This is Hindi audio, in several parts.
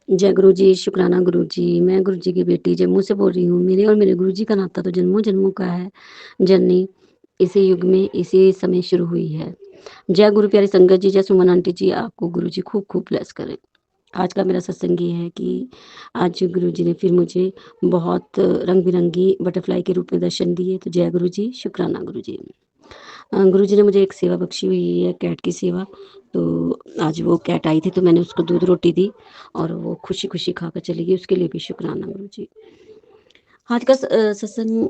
जय गुरु जी, शुक्राना गुरु जी। मैं गुरु जी की बेटी जम्मू से बोल रही हूँ। मेरे और मेरे गुरु जी का नाता तो जन्मों-जन्मों का है। जर्नी इसी युग में, इसी समय शुरू हुई है। जय गुरु प्यारी संगत जी, जय सुमन आंटी जी, आपको गुरु जी खूब-खूब ब्लेस करें। आज का मेरा सत्संग ये है कि आज गुरु जी ने फिर मुझे बहुत रंग-बिरंगी बटरफ्लाई के रूप में दर्शन दिए, तो जय गुरु जी, शुक्राना गुरु जी। गुरु जी ने मुझे एक सेवा बख्शी हुई है, कैट की सेवा। तो आज वो कैट आई थी तो मैंने उसको दूध रोटी दी और वो खुशी-खुशी खाकर चली गई, उसके लिए भी शुक्राना गुरु जी। आज का सत्संग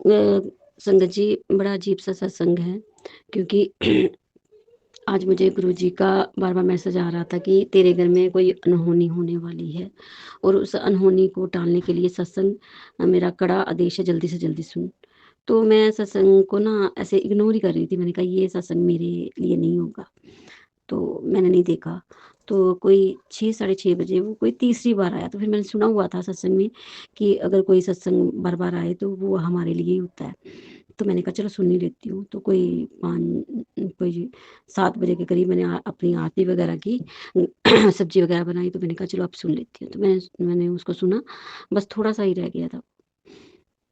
संगत जी बड़ा अजीब-सा सत्संग है, क्योंकि आज मुझे गुरु जी का बार-बार मैसेज आ रहा था कि तेरे घर में कोई अनहोनी होने वाली है और उस अनहोनी को टालने के लिए सत्संग मेरा कड़ा आदेश है, जल्दी से जल्दी सुन। तो मैं सत्संग को ना ऐसे इग्नोर ही कर रही थी। मैंने कहा ये सत्संग मेरे लिए नहीं होगा, तो मैंने नहीं देखा। तो कोई 6 साढ़े 6 बजे वो कोई तीसरी बार आया, तो फिर मैंने सुना हुआ था सत्संग में कि अगर कोई सत्संग बार-बार आए तो वो हमारे लिए ही होता है। तो मैंने कहा चलो सुन ही लेती हूँ। तो कोई 7 बजे के करीब मैंने अपनी आरती वगैरह की, सब्ज़ी वगैरह बनाई, तो मैंने कहा चलो अब सुन लेती हूँ। तो मैंने उसको सुना, बस थोड़ा-सा ही रह गया था।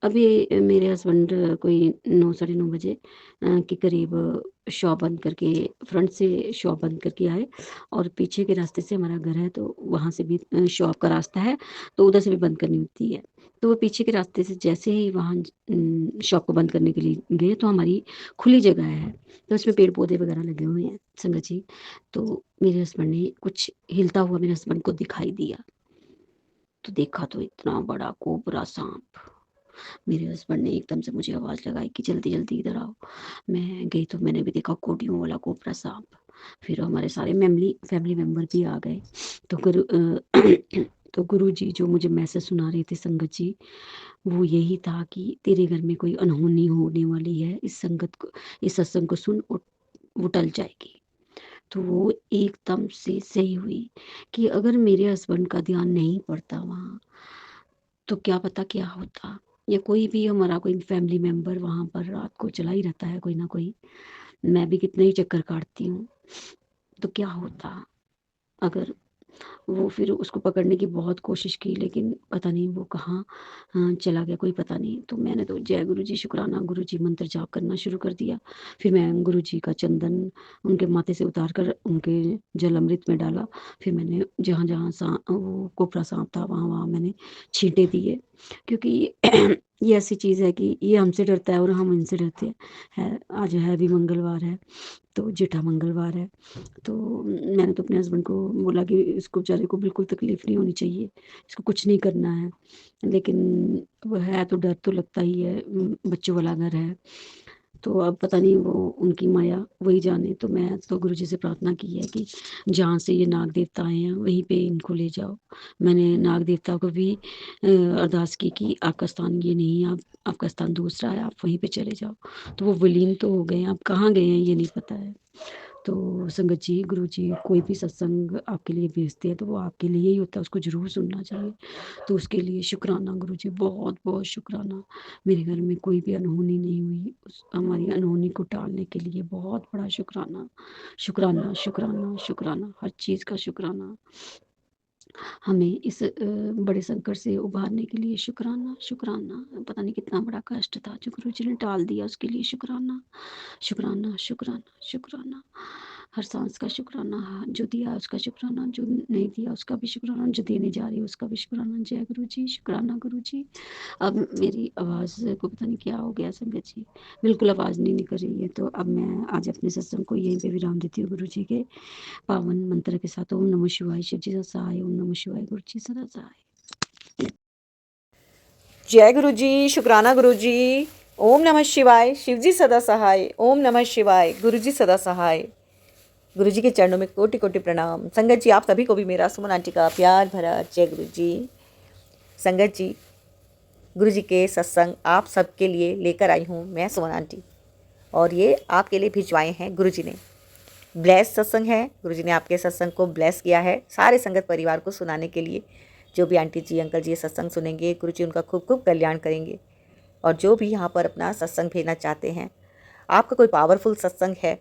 अभी मेरे हस्बैंड कोई 9 साढ़े 9 बजे के करीब शॉप बंद करके, फ्रंट से शॉप बंद करके आए और पीछे के रास्ते से हमारा घर है, तो वहाँ से भी शॉप का रास्ता है, तो उधर से भी बंद करनी होती है। तो वो पीछे के रास्ते से जैसे ही वहाँ शॉप को बंद करने के लिए गए, तो हमारी खुली जगह है, तो उसमें पेड़-पौधे वगैरह लगे हुए हैं संगत जी। तो मेरे हस्बैंड ने कुछ हिलता हुआ मेरे हस्बैंड को दिखाई दिया, तो देखा तो इतना बड़ा कोबरा साँप। मेरे हस्बैंड ने एकदम से मुझे आवाज़ लगाई कि जल्दी-जल्दी इधर आओ। मैं गई तो मैंने भी देखा कोडियों वाला कोबरा साँप। फिर हमारे सारे फैमिली मेंबर भी आ गए। तो तो गुरु जी जो मुझे मैसेज सुना रहे थे संगत जी, वो यही था कि तेरे घर में कोई अनहोनी होने वाली है। इस सत्संग को सुन और वो टल जाएगी। तो वो एकदम से सही हुई कि अगर मेरे हस्बैंड का ध्यान नहीं पड़ता वहाँ, तो क्या पता क्या होता, या कोई भी हमारा कोई फैमिली मेंबर वहाँ पर रात को चला ही रहता है कोई ना कोई। मैं भी कितने ही चक्कर काटती हूँ, तो क्या होता अगर वो, फिर उसको पकड़ने की बहुत कोशिश की लेकिन पता नहीं वो कहाँ चला गया, कोई पता नहीं। तो मैंने तो जय गुरु जी, शुक्राना गुरु जी मंत्र जाप करना शुरू कर दिया। फिर मैं गुरु जी का चंदन उनके माथे से उतार कर उनके जल अमृत में डाला। फिर मैंने जहाँ-जहाँ वो कोपरा साँप था वहाँ-वहाँ मैंने छींटे दिए, क्योंकि ये ऐसी चीज़ है कि ये हमसे डरता है और हम इनसे डरते हैं। आज है भी मंगलवार है, तो जेठा मंगलवार है। तो मैंने तो अपने हस्बैंड को बोला कि इसको बेचारे को बिल्कुल तकलीफ़ नहीं होनी चाहिए, इसको कुछ नहीं करना है। लेकिन वो है तो डर तो लगता ही है, बच्चों वाला घर है। तो अब पता नहीं वो उनकी माया वही जाने। तो मैं तो गुरु जी से प्रार्थना की है कि जहाँ से ये नाग देवता आए हैं वहीं पे इनको ले जाओ। मैंने नाग देवता को भी अरदास की कि आपका स्थान ये नहीं है, आप आपका स्थान दूसरा है, आप वहीं पे चले जाओ। तो वो विलीन तो हो गए हैं, अब कहाँ गए हैं ये नहीं पता है। तो संगत जी, गुरु जी कोई भी सत्संग आपके लिए भेजते हैं तो वो आपके लिए ही होता है, उसको ज़रूर सुनना चाहिए। तो उसके लिए शुक्राना गुरु जी, बहुत-बहुत शुक्राना। मेरे घर में कोई भी अनहोनी नहीं हुई, उस हमारी अनहोनी को टालने के लिए बहुत बड़ा शुक्राना। शुक्राना, शुक्राना, शुक्राना, हर चीज़ का शुक्राना। हमें इस बड़े संकट से उबारने के लिए शुक्राना, शुक्राना। पता नहीं कितना बड़ा कष्ट था जो गुरु जी ने टाल दिया, उसके लिए शुक्राना। शुक्राना, शुक्राना, शुक्राना। हर साँस का शुक्राना, जो दिया उसका शुक्राना, जो नहीं दिया उसका भी शुक्राना, जो देने जा रही है उसका भी शुक्राना। जय गुरु जी, शुक्राना गुरु जी। अब मेरी आवाज़ को पता नहीं क्या हो गया संगत जी, बिल्कुल आवाज़ नहीं निकल रही है। तो अब मैं आज अपने सत्संग को यहीं पे विराम देती हूँ गुरु जी के पावन मंत्र के साथ। ओम नमः शिवाय, शिव जी सदा सहाय, ओम नमः शिवाय, गुरु जी सदा सहाय। जय गुरु जी, शुक्राना गुरु जी। ओम नमः शिवाय, शिव जी सदा सहाय। ओम नमः शिवाय, गुरु जी सदा सहाय। गुरु जी के चरणों में कोटि कोटि प्रणाम। संगत जी, आप सभी को भी मेरा सुमन आंटी का प्यार भरा जय गुरु जी। संगत जी, गुरु जी के सत्संग आप सबके लिए लेकर आई हूँ मैं सुमन आंटी, और ये आपके लिए भिजवाए हैं गुरु जी ने। ब्लेस सत्संग है, गुरु जी ने आपके सत्संग को ब्लेस किया है सारे संगत परिवार को सुनाने के लिए। जो भी आंटी जी अंकल जी ये सत्संग सुनेंगे, गुरु जी उनका खूब खूब कल्याण करेंगे। और जो भी यहाँ पर अपना सत्संग भेजना चाहते हैं, आपका कोई पावरफुल सत्संग है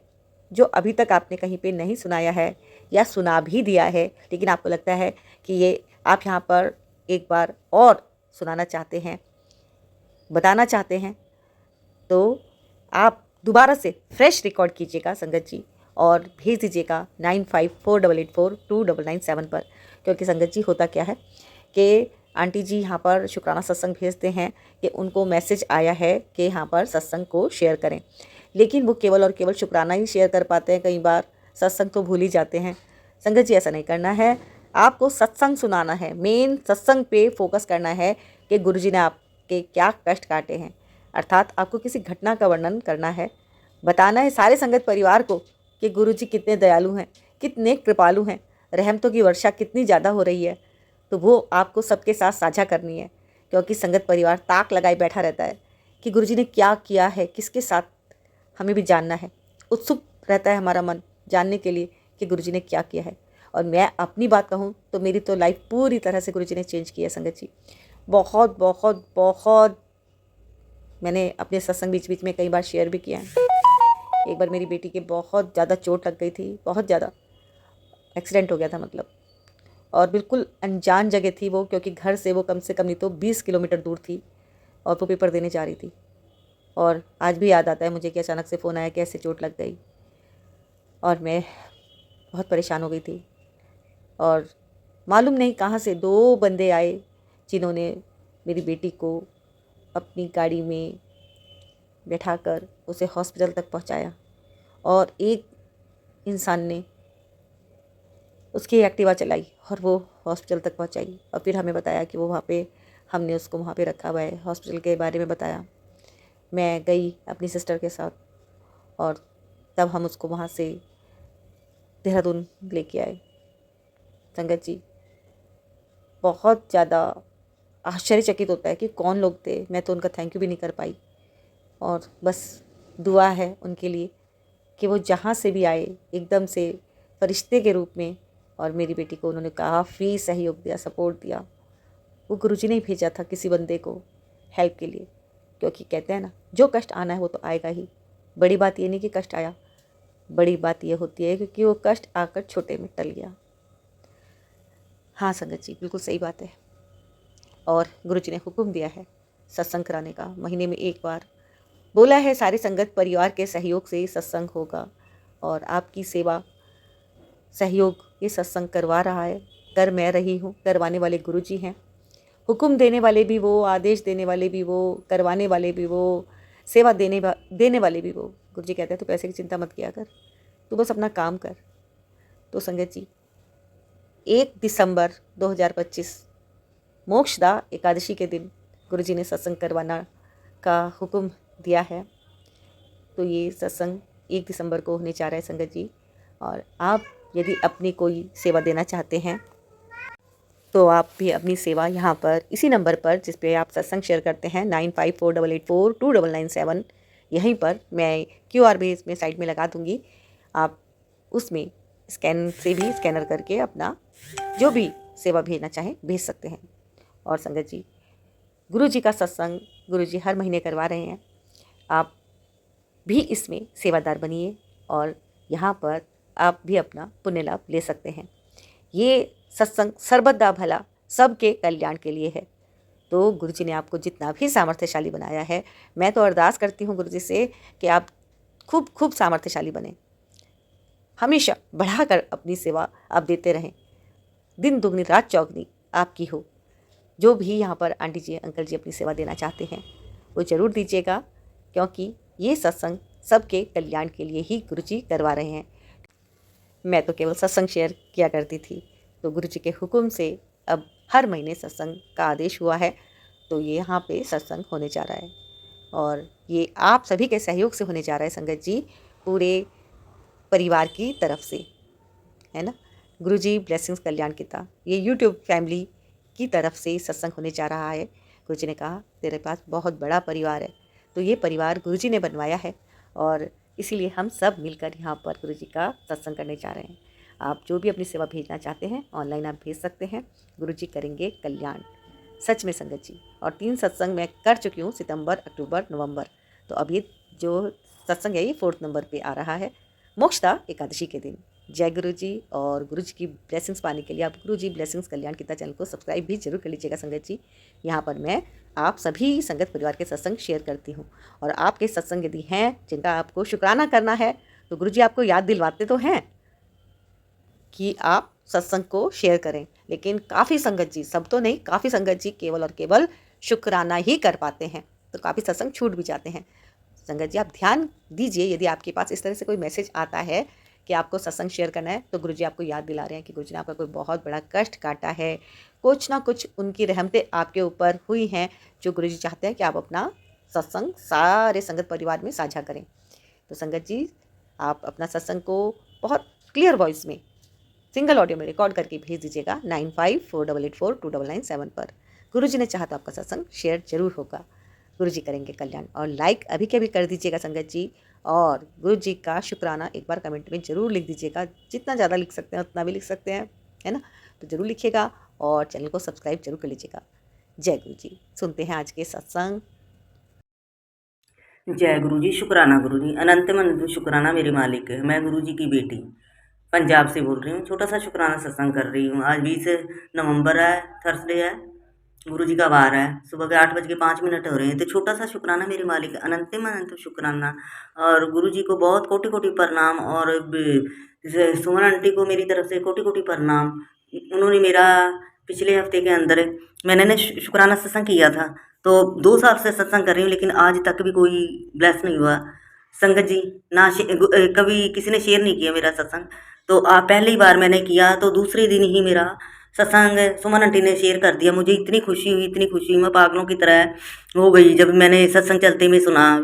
जो अभी तक आपने कहीं पे नहीं सुनाया है या सुना भी दिया है, लेकिन आपको लगता है कि ये आप यहाँ पर एक बार और सुनाना चाहते हैं, बताना चाहते हैं, तो आप दोबारा से फ्रेश रिकॉर्ड कीजिएगा संगत जी और भेज दीजिएगा 9548842997 पर। क्योंकि संगत जी होता क्या है कि आंटी जी यहाँ पर शुक्राना सत्संग भेजते हैं कि उनको मैसेज आया है कि यहाँ पर सत्संग को शेयर करें, लेकिन वो केवल और केवल शुक्राना ही शेयर कर पाते हैं, कई बार सत्संग तो भूल ही जाते हैं। संगत जी ऐसा नहीं करना है, आपको सत्संग सुनाना है, मेन सत्संग पे फोकस करना है कि गुरुजी ने आपके क्या कष्ट काटे हैं। अर्थात आपको किसी घटना का वर्णन करना है, बताना है सारे संगत परिवार को कि गुरुजी कितने दयालु हैं, कितने कृपालु हैं, रहमतों की वर्षा कितनी ज़्यादा हो रही है। तो वो आपको सबके साथ साझा करनी है, क्योंकि संगत परिवार ताक लगाए बैठा रहता है कि गुरुजी ने क्या किया है, किसके साथ, हमें भी जानना है। उत्सुक रहता है हमारा मन जानने के लिए कि गुरुजी ने क्या किया है। और मैं अपनी बात कहूँ तो मेरी तो लाइफ पूरी तरह से गुरुजी ने चेंज की है संगत जी। बहुत बहुत बहुत मैंने अपने सत्संग बीच बीच में कई बार शेयर भी किया है। एक बार मेरी बेटी के बहुत ज़्यादा चोट लग गई थी, बहुत ज़्यादा एक्सीडेंट हो गया था मतलब, और बिल्कुल अनजान जगह थी वो, क्योंकि घर से वो कम से कम नहीं तो 20 किलोमीटर दूर थी और वो पेपर देने जा रही थी। और आज भी याद आता है मुझे कि अचानक से फ़ोन आया कि ऐसे चोट लग गई, और मैं बहुत परेशान हो गई थी। और मालूम नहीं कहाँ से 2 बंदे आए जिन्होंने मेरी बेटी को अपनी गाड़ी में बैठाकर उसे हॉस्पिटल तक पहुंचाया, और एक इंसान ने उसकी एक्टिवा चलाई और वो हॉस्पिटल तक पहुंचाई। और फिर हमें बताया कि वो वहाँ पे, हमने उसको वहाँ पे रखा हुआ है, हॉस्पिटल के बारे में बताया। मैं गई अपनी सिस्टर के साथ और तब हम उसको वहाँ से देहरादून लेके आए। संगत जी बहुत ज़्यादा आश्चर्यचकित होता है कि कौन लोग थे, मैं तो उनका थैंक यू भी नहीं कर पाई। और बस दुआ है उनके लिए कि वो जहाँ से भी आए एकदम से फरिश्ते के रूप में, और मेरी बेटी को उन्होंने काफ़ी सहयोग दिया, सपोर्ट दिया। वो गुरुजी ने ही भेजा था किसी बंदे को हेल्प के लिए, क्योंकि कहते हैं ना, जो कष्ट आना है वो तो आएगा ही। बड़ी बात ये नहीं कि कष्ट आया, बड़ी बात ये होती है क्योंकि वो कष्ट आकर छोटे में टल गया। हाँ संगत जी, बिल्कुल सही बात है। और गुरुजी ने हुक्म दिया है सत्संग कराने का, महीने में एक बार। बोला है सारे संगत परिवार के सहयोग से सत्संग होगा, और आपकी सेवा सहयोग ये सत्संग करवा रहा है, कर मैं रही हूँ, करवाने वाले गुरुजी हैं। हुक्म देने वाले भी वो, आदेश देने वाले भी वो, करवाने वाले भी वो, सेवा देने वाले भी वो। गुरुजी कहते हैं तो पैसे की चिंता मत किया कर, तू बस अपना काम कर। तो संगत जी 1 दिसंबर 2025 मोक्षदा एकादशी के दिन गुरुजी ने सत्संग करवाना का हुक्म दिया है। तो ये सत्संग 1 दिसंबर को होने जा रहा है संगत जी। और आप यदि अपनी कोई सेवा देना चाहते हैं तो आप भी अपनी सेवा यहाँ पर इसी नंबर पर, जिस पे आप सत्संग शेयर करते हैं 9548842997, यहीं पर मैं QR भी इसमें साइड में लगा दूँगी। आप उसमें स्कैनर करके अपना जो भी सेवा भेजना चाहें भेज सकते हैं। और संगत जी गुरुजी का सत्संग गुरुजी हर महीने करवा रहे हैं, आप भी इसमें सेवादार बनिए और यहाँ पर आप भी अपना पुण्य लाभ ले सकते हैं। ये सत्संग सर्वदा भला सबके कल्याण के लिए है। तो गुरुजी ने आपको जितना भी सामर्थ्यशाली बनाया है, मैं तो अरदास करती हूँ गुरुजी से कि आप खूब खूब सामर्थ्यशाली बने, हमेशा बढ़ाकर अपनी सेवा आप देते रहें, दिन दुगनी रात चौगनी आपकी हो। जो भी यहाँ पर आंटी जी अंकल जी अपनी सेवा देना चाहते हैं वो ज़रूर दीजिएगा, क्योंकि ये सत्संग सबके कल्याण के लिए ही गुरुजी करवा रहे हैं। मैं तो केवल सत्संग शेयर किया करती थी, तो गुरुजी के हुक्म से अब हर महीने सत्संग का आदेश हुआ है, तो ये यहाँ पे सत्संग होने जा रहा है। और ये आप सभी के सहयोग से होने जा रहा है संगत जी, पूरे परिवार की तरफ से, है ना। गुरुजी ब्लेसिंग्स कल्याण किता, ये यूट्यूब फैमिली की तरफ से सत्संग होने जा रहा है। गुरुजी ने कहा तेरे पास बहुत बड़ा परिवार है, तो ये परिवार गुरुजी ने बनवाया है, और इसीलिए हम सब मिलकर यहाँ पर गुरुजी का सत्संग करने जा रहे हैं। आप जो भी अपनी सेवा भेजना चाहते हैं ऑनलाइन आप भेज सकते हैं, गुरुजी करेंगे कल्याण सच में संगत जी। और 3 सत्संग मैं कर चुकी हूँ, सितंबर, अक्टूबर, नवंबर। तो अब ये जो सत्संग है ये 4th नंबर पे आ रहा है, मोक्षदा एकादशी के दिन। जय गुरु जी। और गुरु जी की ब्लेसिंग्स पाने के लिए आप गुरु जी ब्लेसिंग्स कल्याण गीता चैनल को सब्सक्राइब भी जरूर कर लीजिएगा संगत जी। यहाँ पर मैं आप सभी संगत परिवार के सत्संग शेयर करती हूँ, और आपके सत्संग यदि हैं जिनका आपको शुक्राना करना है तो गुरु जी आपको याद दिलवाते तो हैं कि आप सत्संग को शेयर करें, लेकिन काफ़ी संगत जी, सब तो नहीं, काफ़ी संगत जी केवल और केवल शुक्राना ही कर पाते हैं, तो काफ़ी सत्संग छूट भी जाते हैं। संगत जी आप ध्यान दीजिए, यदि आपके पास इस तरह से कोई मैसेज आता है कि आपको सत्संग शेयर करना है, तो गुरुजी आपको याद दिला रहे हैं कि गुरुजी ने आपका कोई बहुत बड़ा कष्ट काटा है, कुछ ना कुछ उनकी रहमतें आपके ऊपर हुई हैं, जो गुरुजी चाहते हैं कि आप अपना सत्संग सारे संगत परिवार में साझा करें। तो संगत जी आप अपना सत्संग को बहुत क्लियर वॉइस में सिंगल ऑडियो में रिकॉर्ड करके भेज दीजिएगा 9548842997 पर। गुरुजी ने चाहा तो आपका सत्संग शेयर जरूर होगा। गुरुजी करेंगे कल्याण। और लाइक अभी के अभी कर दीजिएगा संगत जी, और गुरुजी का शुक्राना एक बार कमेंट में ज़रूर लिख दीजिएगा, जितना ज़्यादा लिख सकते हैं उतना भी लिख सकते हैं, है ना, तो ज़रूर लिखिएगा और चैनल को सब्सक्राइब जरूर कर लीजिएगा। जय गुरु जी। सुनते हैं आज के सत्संग। जय गुरु जी। शुक्राना गुरु जी, अनंत अनंत शुक्राना मेरे मालिक। मैं गुरु जी की बेटी पंजाब से बोल रही हूँ। छोटा सा शुक्राना सत्संग कर रही हूँ। आज 20 नवंबर है, थर्सडे है, गुरु जी का वार है। सुबह के 8:05 हो रहे हैं। तो छोटा सा शुक्राना मेरे मालिक, अनंतम अनंत शुक्राना। और गुरु जी को बहुत कोटि कोटि प्रणाम, और सुमन आंटी को मेरी तरफ से कोटि कोटि प्रणाम। उन्होंने मेरा पिछले हफ्ते के अंदर मैंने ना शुक्राना सत्संग किया था, तो 2 साल से सत्संग कर रही हूँ, लेकिन आज तक भी कोई ब्लेस नहीं हुआ संगत जी। ना कभी किसी ने शेयर नहीं किया मेरा सत्संग। तो पहली बार मैंने किया, तो दूसरे दिन ही मेरा सत्संग सुमन आंटी ने शेयर कर दिया। मुझे इतनी खुशी हुई, इतनी खुशी हुई, मैं पागलों की तरह हो गई जब मैंने सत्संग चलते में सुना।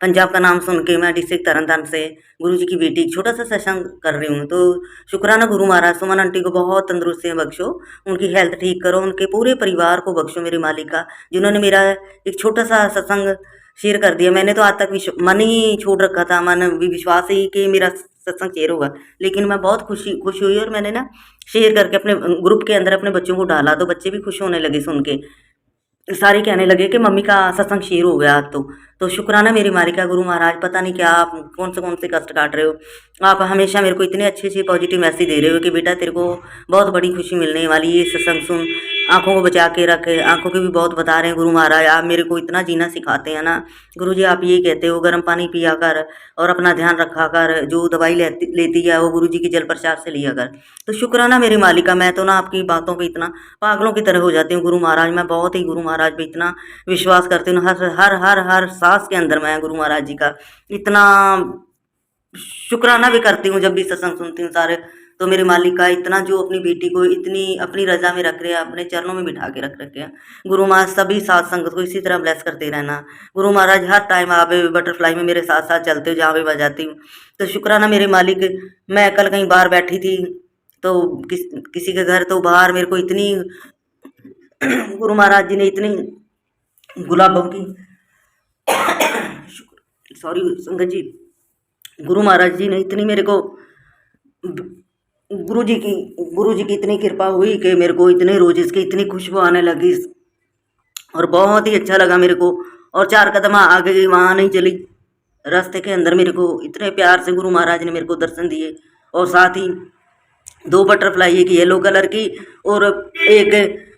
पंजाब का नाम सुन के मैं डिस्ट्रिक्ट तरनतारन से गुरु जी की बेटी छोटा सा सत्संग कर रही हूँ। तो शुक्राना गुरु महाराज, सुमन आंटी को बहुत तंदुरुस्तियाँ बख्शो, उनकी हेल्थ ठीक करो, उनके पूरे परिवार को बख्शो मेरे मालिक का, जिन्होंने मेरा एक छोटा सा सत्संग शेयर कर दिया। मैंने तो आज तक मन ही छोड़ रखा था, मन भी विश्वास ही कि मेरा सत्संग शेयर होगा, लेकिन मैं बहुत खुश हुई, और मैंने ना शेयर करके अपने ग्रुप के अंदर अपने बच्चों को डाला, तो बच्चे भी खुश होने लगे सुन के। सारे कहने लगे कि मम्मी का सत्संग शेयर हो गया आज तो शुक्राना मेरी मालिका गुरु महाराज। पता नहीं क्या आप कौन से कष्ट काट रहे हो, आप हमेशा मेरे को इतने अच्छे पॉजिटिव मैसेज दे रहे हो कि बेटा तेरे को बहुत बड़ी खुशी मिलने वाली है। ये सत्संग सुन, आंखों को बचा के रख, आंखों के भी बहुत बता रहे हैं गुरु महाराज। आप मेरे को इतना जीना सिखाते हैं ना गुरु जी। आप यही कहते हो गर्म पानी पिया कर और अपना ध्यान रखा कर, जो दवाई लेती है वो गुरु जी की जल प्रसाद से लिया कर। तो शुक्राना मेरी मालिका, मैं तो ना आपकी बातों पे इतना पागलों की तरह हो जाती हूँ गुरु महाराज। मैं बहुत ही गुरु महाराज पे इतना विश्वास करती हूँ, हर सांस के अंदर मैं गुरु महाराज जी का इतना शुक्राना भी करती हूँ जब भी सत्संग सुनती हूँ सारे। तो मेरे मालिक का इतना, जो अपनी बेटी को इतनी अपनी रजा में रख रहे हैं, अपने चरणों में बिठा के रख रखे हैं। गुरु महाराज सभी साथ संगत को इसी तरह ब्लेस करते रहना। गुरु महाराज हर टाइम आप बटरफ्लाई में मेरे साथ साथ चलते हो, जहाँ भी बजाती हूँ। तो शुक्राना मेरे मालिक। मैं कल कहीं बाहर बैठी थी, तो किसी के घर, तो बाहर मेरे को इतनी गुरु महाराज जी ने इतनी गुलाबों की सॉरी संगत जी, गुरु महाराज जी ने इतनी मेरे को गुरु जी की इतनी कृपा हुई कि मेरे को इतने रोज इसकी इतनी खुशबू आने लगी, और बहुत ही अच्छा लगा मेरे को। और 4 कदम आगे गई, वहाँ नहीं चली, रास्ते के अंदर मेरे को इतने प्यार से गुरु महाराज ने मेरे को दर्शन दिए। और साथ ही 2 बटरफ्लाई, एक येलो कलर की और एक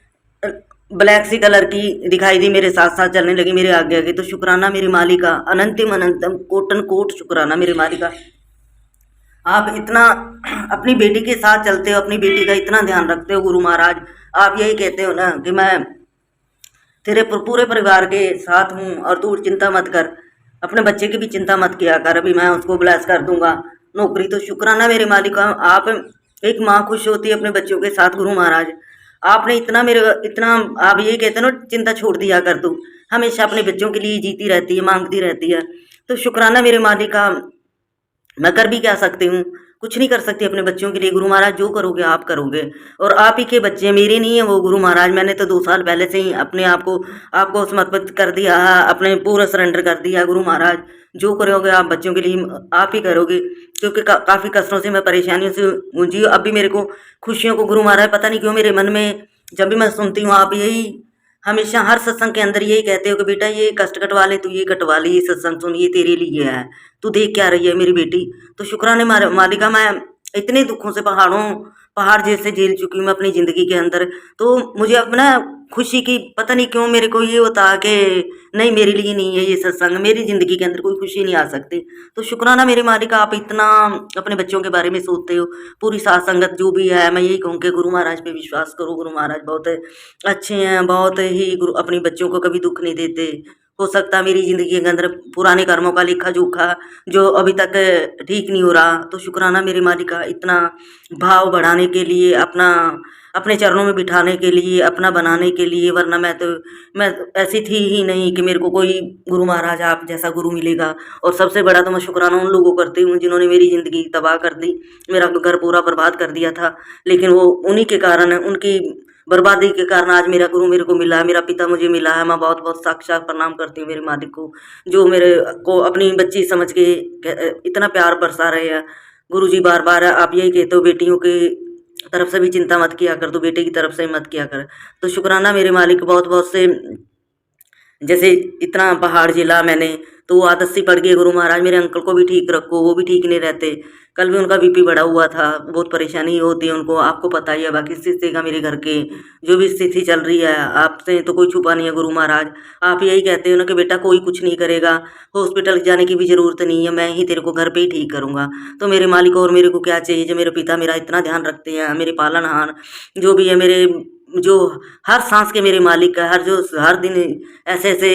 ब्लैक सी कलर की दिखाई दी, मेरे साथ साथ चलने लगी मेरे आगे आगे। तो शुक्राना मेरी मालिका, अनंतम अनंतम कोटन कोट शुक्राना मेरे मालिका। आप इतना अपनी बेटी के साथ चलते हो, अपनी बेटी का इतना ध्यान रखते हो गुरु महाराज। आप यही कहते हो ना कि मैं तेरे पूरे परिवार के साथ हूँ, और तू चिंता मत कर, अपने बच्चे की भी चिंता मत किया कर, अभी मैं उसको ब्लेस कर दूंगा नौकरी। तो शुक्राना मेरे मालिक। आप एक माँ खुश होती है अपने बच्चों के साथ गुरु महाराज। आपने इतना आप यही कहते हो ना, चिंता छोड़ दिया कर, तू हमेशा अपने बच्चों के लिए जीती रहती है, मांगती रहती है। तो शुक्राना मेरे मालिका। मैं कर भी क्या सकती हूँ, कुछ नहीं कर सकती अपने बच्चों के लिए। गुरु महाराज जो करोगे आप करोगे, और आप ही के बच्चे, मेरे नहीं है वो गुरु महाराज। मैंने तो 2 साल पहले से ही अपने आप को आपको समर्पित कर दिया, अपने पूरा सरेंडर कर दिया गुरु महाराज। जो करोगे आप बच्चों के लिए आप ही करोगे, क्योंकि काफ़ी कष्टों से, मैं परेशानियों से मुझे अभी मेरे को खुशियों को गुरु महाराज पता नहीं क्यों मेरे मन में जब भी मैं सुनती हूँ, आप यही हमेशा हर सत्संग के अंदर यही कहते हो कि बेटा ये कष्ट कटवा ले, तू ये कटवा ले, ये सत्संग सुन, ये तेरे लिए है, तू देख क्या रही है मेरी बेटी। तो शुक्राने मालिका, मैं इतने दुखों से पहाड़ जैसे झेल चुकी हूँ मैं अपनी ज़िंदगी के अंदर। तो मुझे अपना खुशी की पता नहीं क्यों मेरे को ये होता कि नहीं, मेरे लिए नहीं है ये सत्संग, मेरी ज़िंदगी के अंदर कोई खुशी नहीं आ सकती। तो शुक्राना मेरे मालिक, आप इतना अपने बच्चों के बारे में सोचते हो। पूरी साथ संगत जो भी है, मैं यही कहूँ कि गुरु महाराज पे विश्वास करो। गुरु महाराज बहुत अच्छे हैं, बहुत ही गुरु अपने बच्चों को कभी दुख नहीं देते। हो सकता है मेरी ज़िंदगी के अंदर पुराने कर्मों का लेखा जोखा जो अभी तक ठीक नहीं हो रहा, तो शुक्राना मेरे मालिक का इतना भाव बढ़ाने के लिए, अपने चरणों में बिठाने के लिए, अपना बनाने के लिए। वरना मैं ऐसी थी ही नहीं कि मेरे को कोई गुरु महाराज आप जैसा गुरु मिलेगा। और सबसे बड़ा तो मैं शुक्राना उन लोगों को करती हूँ जिन्होंने मेरी ज़िंदगी तबाह कर दी, मेरा घर पूरा बर्बाद कर दिया था। लेकिन वो उन्हीं के कारण, उनकी बर्बादी के कारण आज मेरा गुरु मेरे को मिला है, मेरा पिता मुझे मिला है। मैं बहुत बहुत साक्षात प्रणाम करती हूँ मेरे मालिक को, जो मेरे को अपनी बच्ची समझ के इतना प्यार बरसा रहे हैं। गुरु जी बार बार आप यही कहते हो, बेटियों के तरफ से भी चिंता मत किया कर, तो बेटे की तरफ से मत किया कर। तो शुक्राना मेरे मालिक, बहुत बहुत से जैसे इतना पहाड़ झेला मैंने, तो वो आदत सी पड़ गई। गुरु महाराज मेरे अंकल को भी ठीक रखो, वो भी ठीक नहीं रहते। कल भी उनका बीपी बढ़ा हुआ था, बहुत परेशानी होती है उनको, आपको पता ही है। बाकी स्थिति का मेरे घर के जो भी स्थिति चल रही है, आपसे तो कोई छुपा नहीं है गुरु महाराज। आप यही कहते हो ना कि बेटा कोई कुछ नहीं करेगा, हॉस्पिटल जाने की भी ज़रूरत नहीं है, मैं ही तेरे को घर पे ही ठीक करूँगा। तो मेरे मालिक और मेरे को क्या चाहिए, जो मेरे पिता मेरा इतना ध्यान रखते हैं, मेरे पालनहार जो भी है, मेरे जो हर सांस के मेरे मालिक का, हर दिन ऐसे ऐसे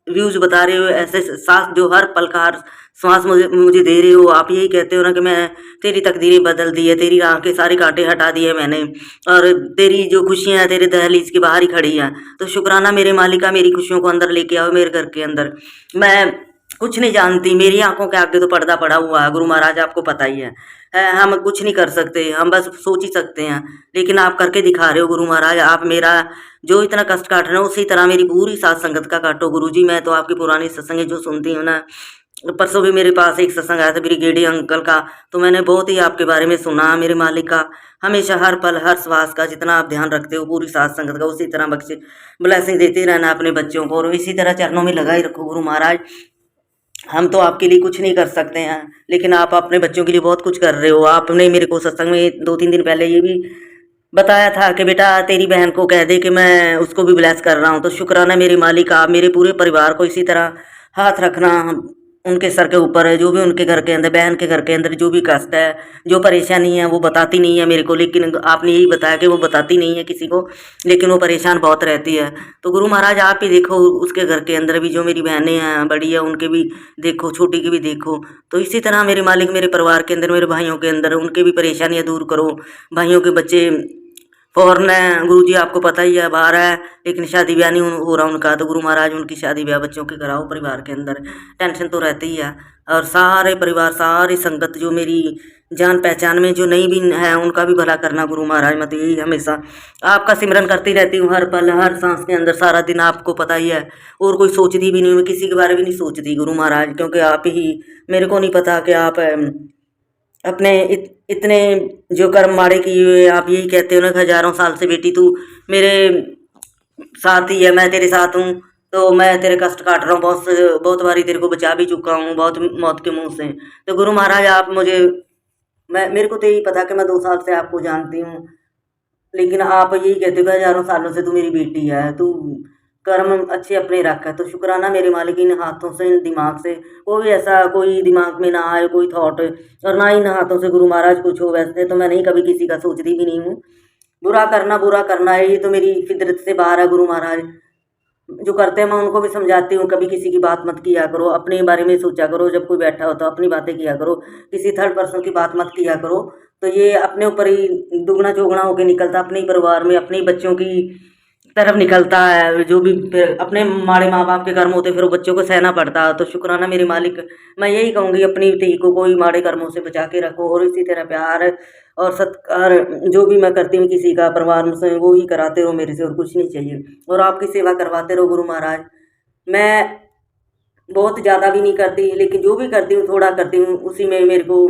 व्यूज बता रहे हो, ऐसे सांस जो हर पल का हर श्वास मुझे दे रहे हो। आप यही कहते हो ना कि मैं तेरी तकदीरें बदल दी है, तेरी राह के सारे कांटे हटा दिए मैंने, और तेरी जो खुशियाँ हैं तेरे दहलीज के बाहर ही खड़ी हैं। तो शुक्राना मेरे मालिक का, मेरी खुशियों को अंदर लेके आओ मेरे घर के अंदर। मैं कुछ नहीं जानती, मेरी आंखों के आगे तो पर्दा पड़ा हुआ है गुरु महाराज, आपको पता ही है। हम कुछ नहीं कर सकते, हम बस सोच ही सकते हैं। लेकिन आप करके दिखा रहे हो गुरु महाराज। आप मेरा जो इतना कष्ट काट रहे हो, उसी तरह मेरी पूरी साथ संगत का काटो गुरु जी। मैं तो आपकी पुरानी सत्संग जो सुनती हूँ ना, परसों भी मेरे पास एक सत्संग आया था ब्रिगेडी अंकल का, तो मैंने बहुत ही आपके बारे में सुना मेरे मालिक का। हमेशा हर पल हर श्वास का जितना आप ध्यान रखते हो पूरी साथ संगत का, उसी तरह बख्शे ब्लेसिंग देते रहना अपने बच्चों को, और इसी तरह चरणों में लगा ही रखो गुरु महाराज। हम तो आपके लिए कुछ नहीं कर सकते हैं, लेकिन आप अपने बच्चों के लिए बहुत कुछ कर रहे हो। आपने मेरे को सत्संग में 2-3 दिन पहले ये भी बताया था कि बेटा तेरी बहन को कह दे कि मैं उसको भी ब्लेस कर रहा हूँ। तो शुक्राना मेरे मालिक, आप मेरे पूरे परिवार को इसी तरह हाथ रखना उनके सर के ऊपर है। जो भी उनके घर के अंदर, बहन के घर के अंदर जो भी कष्ट है, जो परेशानी है, वो बताती नहीं है मेरे को, लेकिन आपने यही बताया कि वो बताती नहीं है किसी को, लेकिन वो परेशान बहुत रहती है। तो गुरु महाराज आप ही देखो, उसके घर के अंदर भी जो मेरी बहनें हैं, बड़ी है, उनके भी देखो, छोटी की भी देखो। तो इसी तरह मेरे मालिक मेरे परिवार के अंदर, मेरे भाइयों के अंदर, उनके भी परेशानियाँ दूर करो। भाइयों के बच्चे फॉरन है गुरु जी, आपको पता ही है, बाहर है, लेकिन शादी ब्याह नहीं हो रहा उनका। तो गुरु महाराज उनकी शादी ब्याह बच्चों के कराओ। परिवार के अंदर टेंशन तो रहती ही है, और सारे परिवार, सारी संगत जो मेरी जान पहचान में जो नहीं भी है, उनका भी भला करना गुरु महाराज। मैं तो यही हमेशा आपका सिमरन करती रहती हूँ, हर पल हर सांस के अंदर, सारा दिन, आपको पता ही है। और कोई सोचती भी नहीं, मैं किसी के बारे में नहीं सोचती गुरु महाराज, क्योंकि आप ही, मेरे को नहीं पता कि आप अपने इतने जो कर्म माड़े किए हुए, आप यही कहते हो ना कि हजारों साल से बेटी तू मेरे साथ ही है, मैं तेरे साथ हूँ, तो मैं तेरे कष्ट काट रहा हूँ। बहुत बारी तेरे को बचा भी चुका हूँ, बहुत मौत के मुंह से। तो गुरु महाराज आप मुझे, मेरे को तो यही पता कि मैं 2 साल से आपको जानती हूँ, लेकिन आप यही कहते हो कि हजारों सालों से तू मेरी बेटी है, तू कर्म अच्छे अपने रख है। तो शुक्राना मेरे मालिक, इन हाथों से, इन दिमाग से कोई ऐसा कोई दिमाग में ना आए कोई थॉट, और ना इन हाथों से गुरु महाराज कुछ हो। वैसे तो मैं नहीं कभी किसी का सोचती भी नहीं हूँ। बुरा करना है, ये तो मेरी फितरत से बाहर है गुरु महाराज। जो करते हैं मैं उनको भी समझाती हूँ, कभी किसी की बात मत किया करो, अपने बारे में सोचा करो। जब कोई बैठा हो तो अपनी बातें किया करो, किसी थर्ड पर्सन की बात मत किया करो। तो ये अपने ऊपर ही दुगना चौगुना होकर निकलता, अपने ही परिवार में, अपने ही बच्चों की तरफ निकलता है। जो भी फिर अपने माड़े माँ बाप के कर्म होते, फिर वो बच्चों को सहना पड़ता है। तो शुक्राना मेरे मालिक, मैं यही कहूँगी, अपनी धी को कोई माड़े कर्मों से बचा के रखो, और इसी तरह प्यार और सत्कार जो भी मैं करती हूँ किसी का परिवार से, वो ही कराते रहो मेरे से, और कुछ नहीं चाहिए। और आपकी सेवा करवाते रहो गुरु महाराज। मैं बहुत ज़्यादा भी नहीं करती, लेकिन जो भी करती हूँ थोड़ा करती हूँ, उसी में मेरे को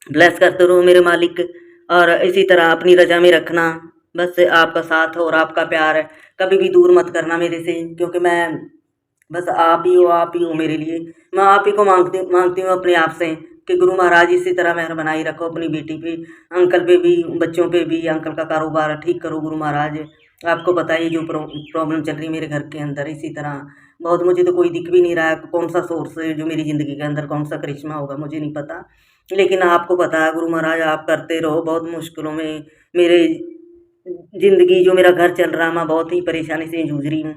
ब्लेस करते रहो मेरे मालिक। और इसी तरह अपनी रजा में रखना, बस आपका साथ और आपका प्यार है, कभी भी दूर मत करना मेरे से, क्योंकि मैं बस आप ही हो मेरे लिए। मैं आप ही को मांगती हूँ अपने आप से कि गुरु महाराज इसी तरह मेहर बनाई रखो अपनी बेटी पे, अंकल पे भी, बच्चों पे भी। अंकल का कारोबार ठीक करो गुरु महाराज। आपको पता ही जो प्रॉब्लम चल रही है मेरे घर के अंदर, इसी तरह बहुत, मुझे तो कोई दिख भी नहीं रहा है कौन सा सोर्स है जो मेरी ज़िंदगी के अंदर कौन सा करिश्मा होगा, मुझे नहीं पता। लेकिन आपको पता है गुरु महाराज, आप करते रहो। बहुत मुश्किलों में मेरे ज़िंदगी, जो मेरा घर चल रहा है, मैं बहुत ही परेशानी से जूझ रही हूँ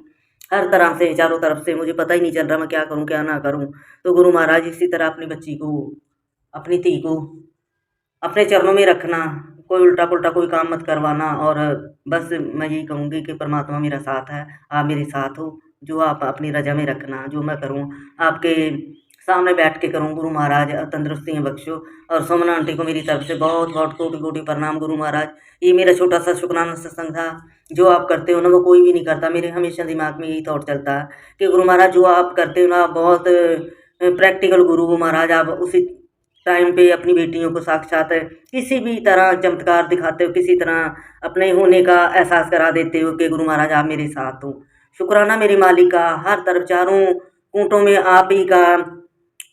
हर तरह से, चारों तरफ से। मुझे पता ही नहीं चल रहा मैं क्या करूँ क्या ना करूँ। तो गुरु महाराज इसी तरह अपनी बच्ची को, अपनी धी को अपने चरणों में रखना, कोई उल्टा पुल्टा कोई काम मत करवाना। और बस मैं यही कहूँगी कि परमात्मा मेरा साथ है, आप मेरे साथ हो। जो आप अपनी रज़ा में रखना, जो मैं करूँ आपके सामने बैठ के करूँ गुरु महाराज, तंदुरुस्तियाँ बख्शो। और सुमन आंटी को मेरी तरफ से बहुत बहुत कोटि कोटि प्रणाम गुरु महाराज। ये मेरा छोटा सा शुक्राना सत्संग था। जो आप करते हो ना वो कोई भी नहीं करता। मेरे हमेशा दिमाग में यही थॉट चलता है कि गुरु महाराज जो आप करते हो ना, बहुत प्रैक्टिकल गुरु हो महाराज। आप उसी टाइम पे अपनी बेटियों को साक्षात किसी भी तरह चमत्कार दिखाते हो, किसी तरह अपने होने का एहसास करा देते हो कि गुरु महाराज आप मेरे साथ हो। शुक्राना मेरे मालिक का, हर तरफ चारों कूटों में आप ही का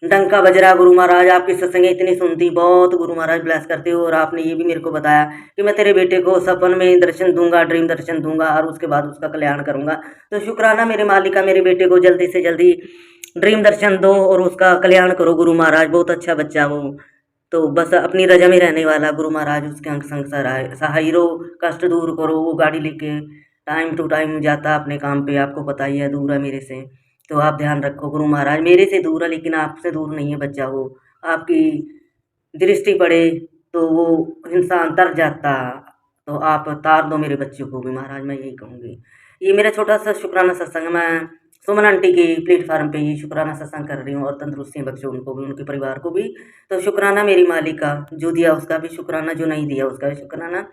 डंका बज रहा गुरु महाराज। आपकी सत्संगें इतनी सुनती, बहुत गुरु महाराज ब्लेस करते हो। और आपने ये भी मेरे को बताया कि मैं तेरे बेटे को सपन में दर्शन दूंगा, ड्रीम दर्शन दूंगा, और उसके बाद उसका कल्याण करूंगा। तो शुक्राना मेरे मालिक का, मेरे बेटे को जल्दी से जल्दी ड्रीम दर्शन दो और उसका कल्याण करो गुरु महाराज। बहुत अच्छा बच्चा वो, तो बस अपनी रजा में रहने वाला गुरु महाराज, उसके अंग संग सहाय रहो, कष्ट दूर करो। वो गाड़ी लेके टाइम टू टाइम जाता अपने काम पे, आपको पता ही है, दूर है मेरे से। तो आप ध्यान रखो गुरु महाराज, मेरे से दूर है लेकिन आपसे दूर नहीं है बच्चा वो। आपकी दृष्टि पड़े तो वो इंसान तर जाता, तो आप तार दो मेरे बच्चों को भी महाराज, मैं यही कहूँगी। ये मेरा छोटा सा शुक्राना सत्संग, मैं सुमन आंटी के प्लेटफार्म पे ये शुक्राना सत्संग कर रही हूँ, और तंदुरुस्तियाँ बख्शो उनको भी, उनके परिवार को भी। तो शुक्राना मेरी मालिक का, जो दिया उसका भी शुक्राना, जो नहीं दिया उसका भी शुक्राना।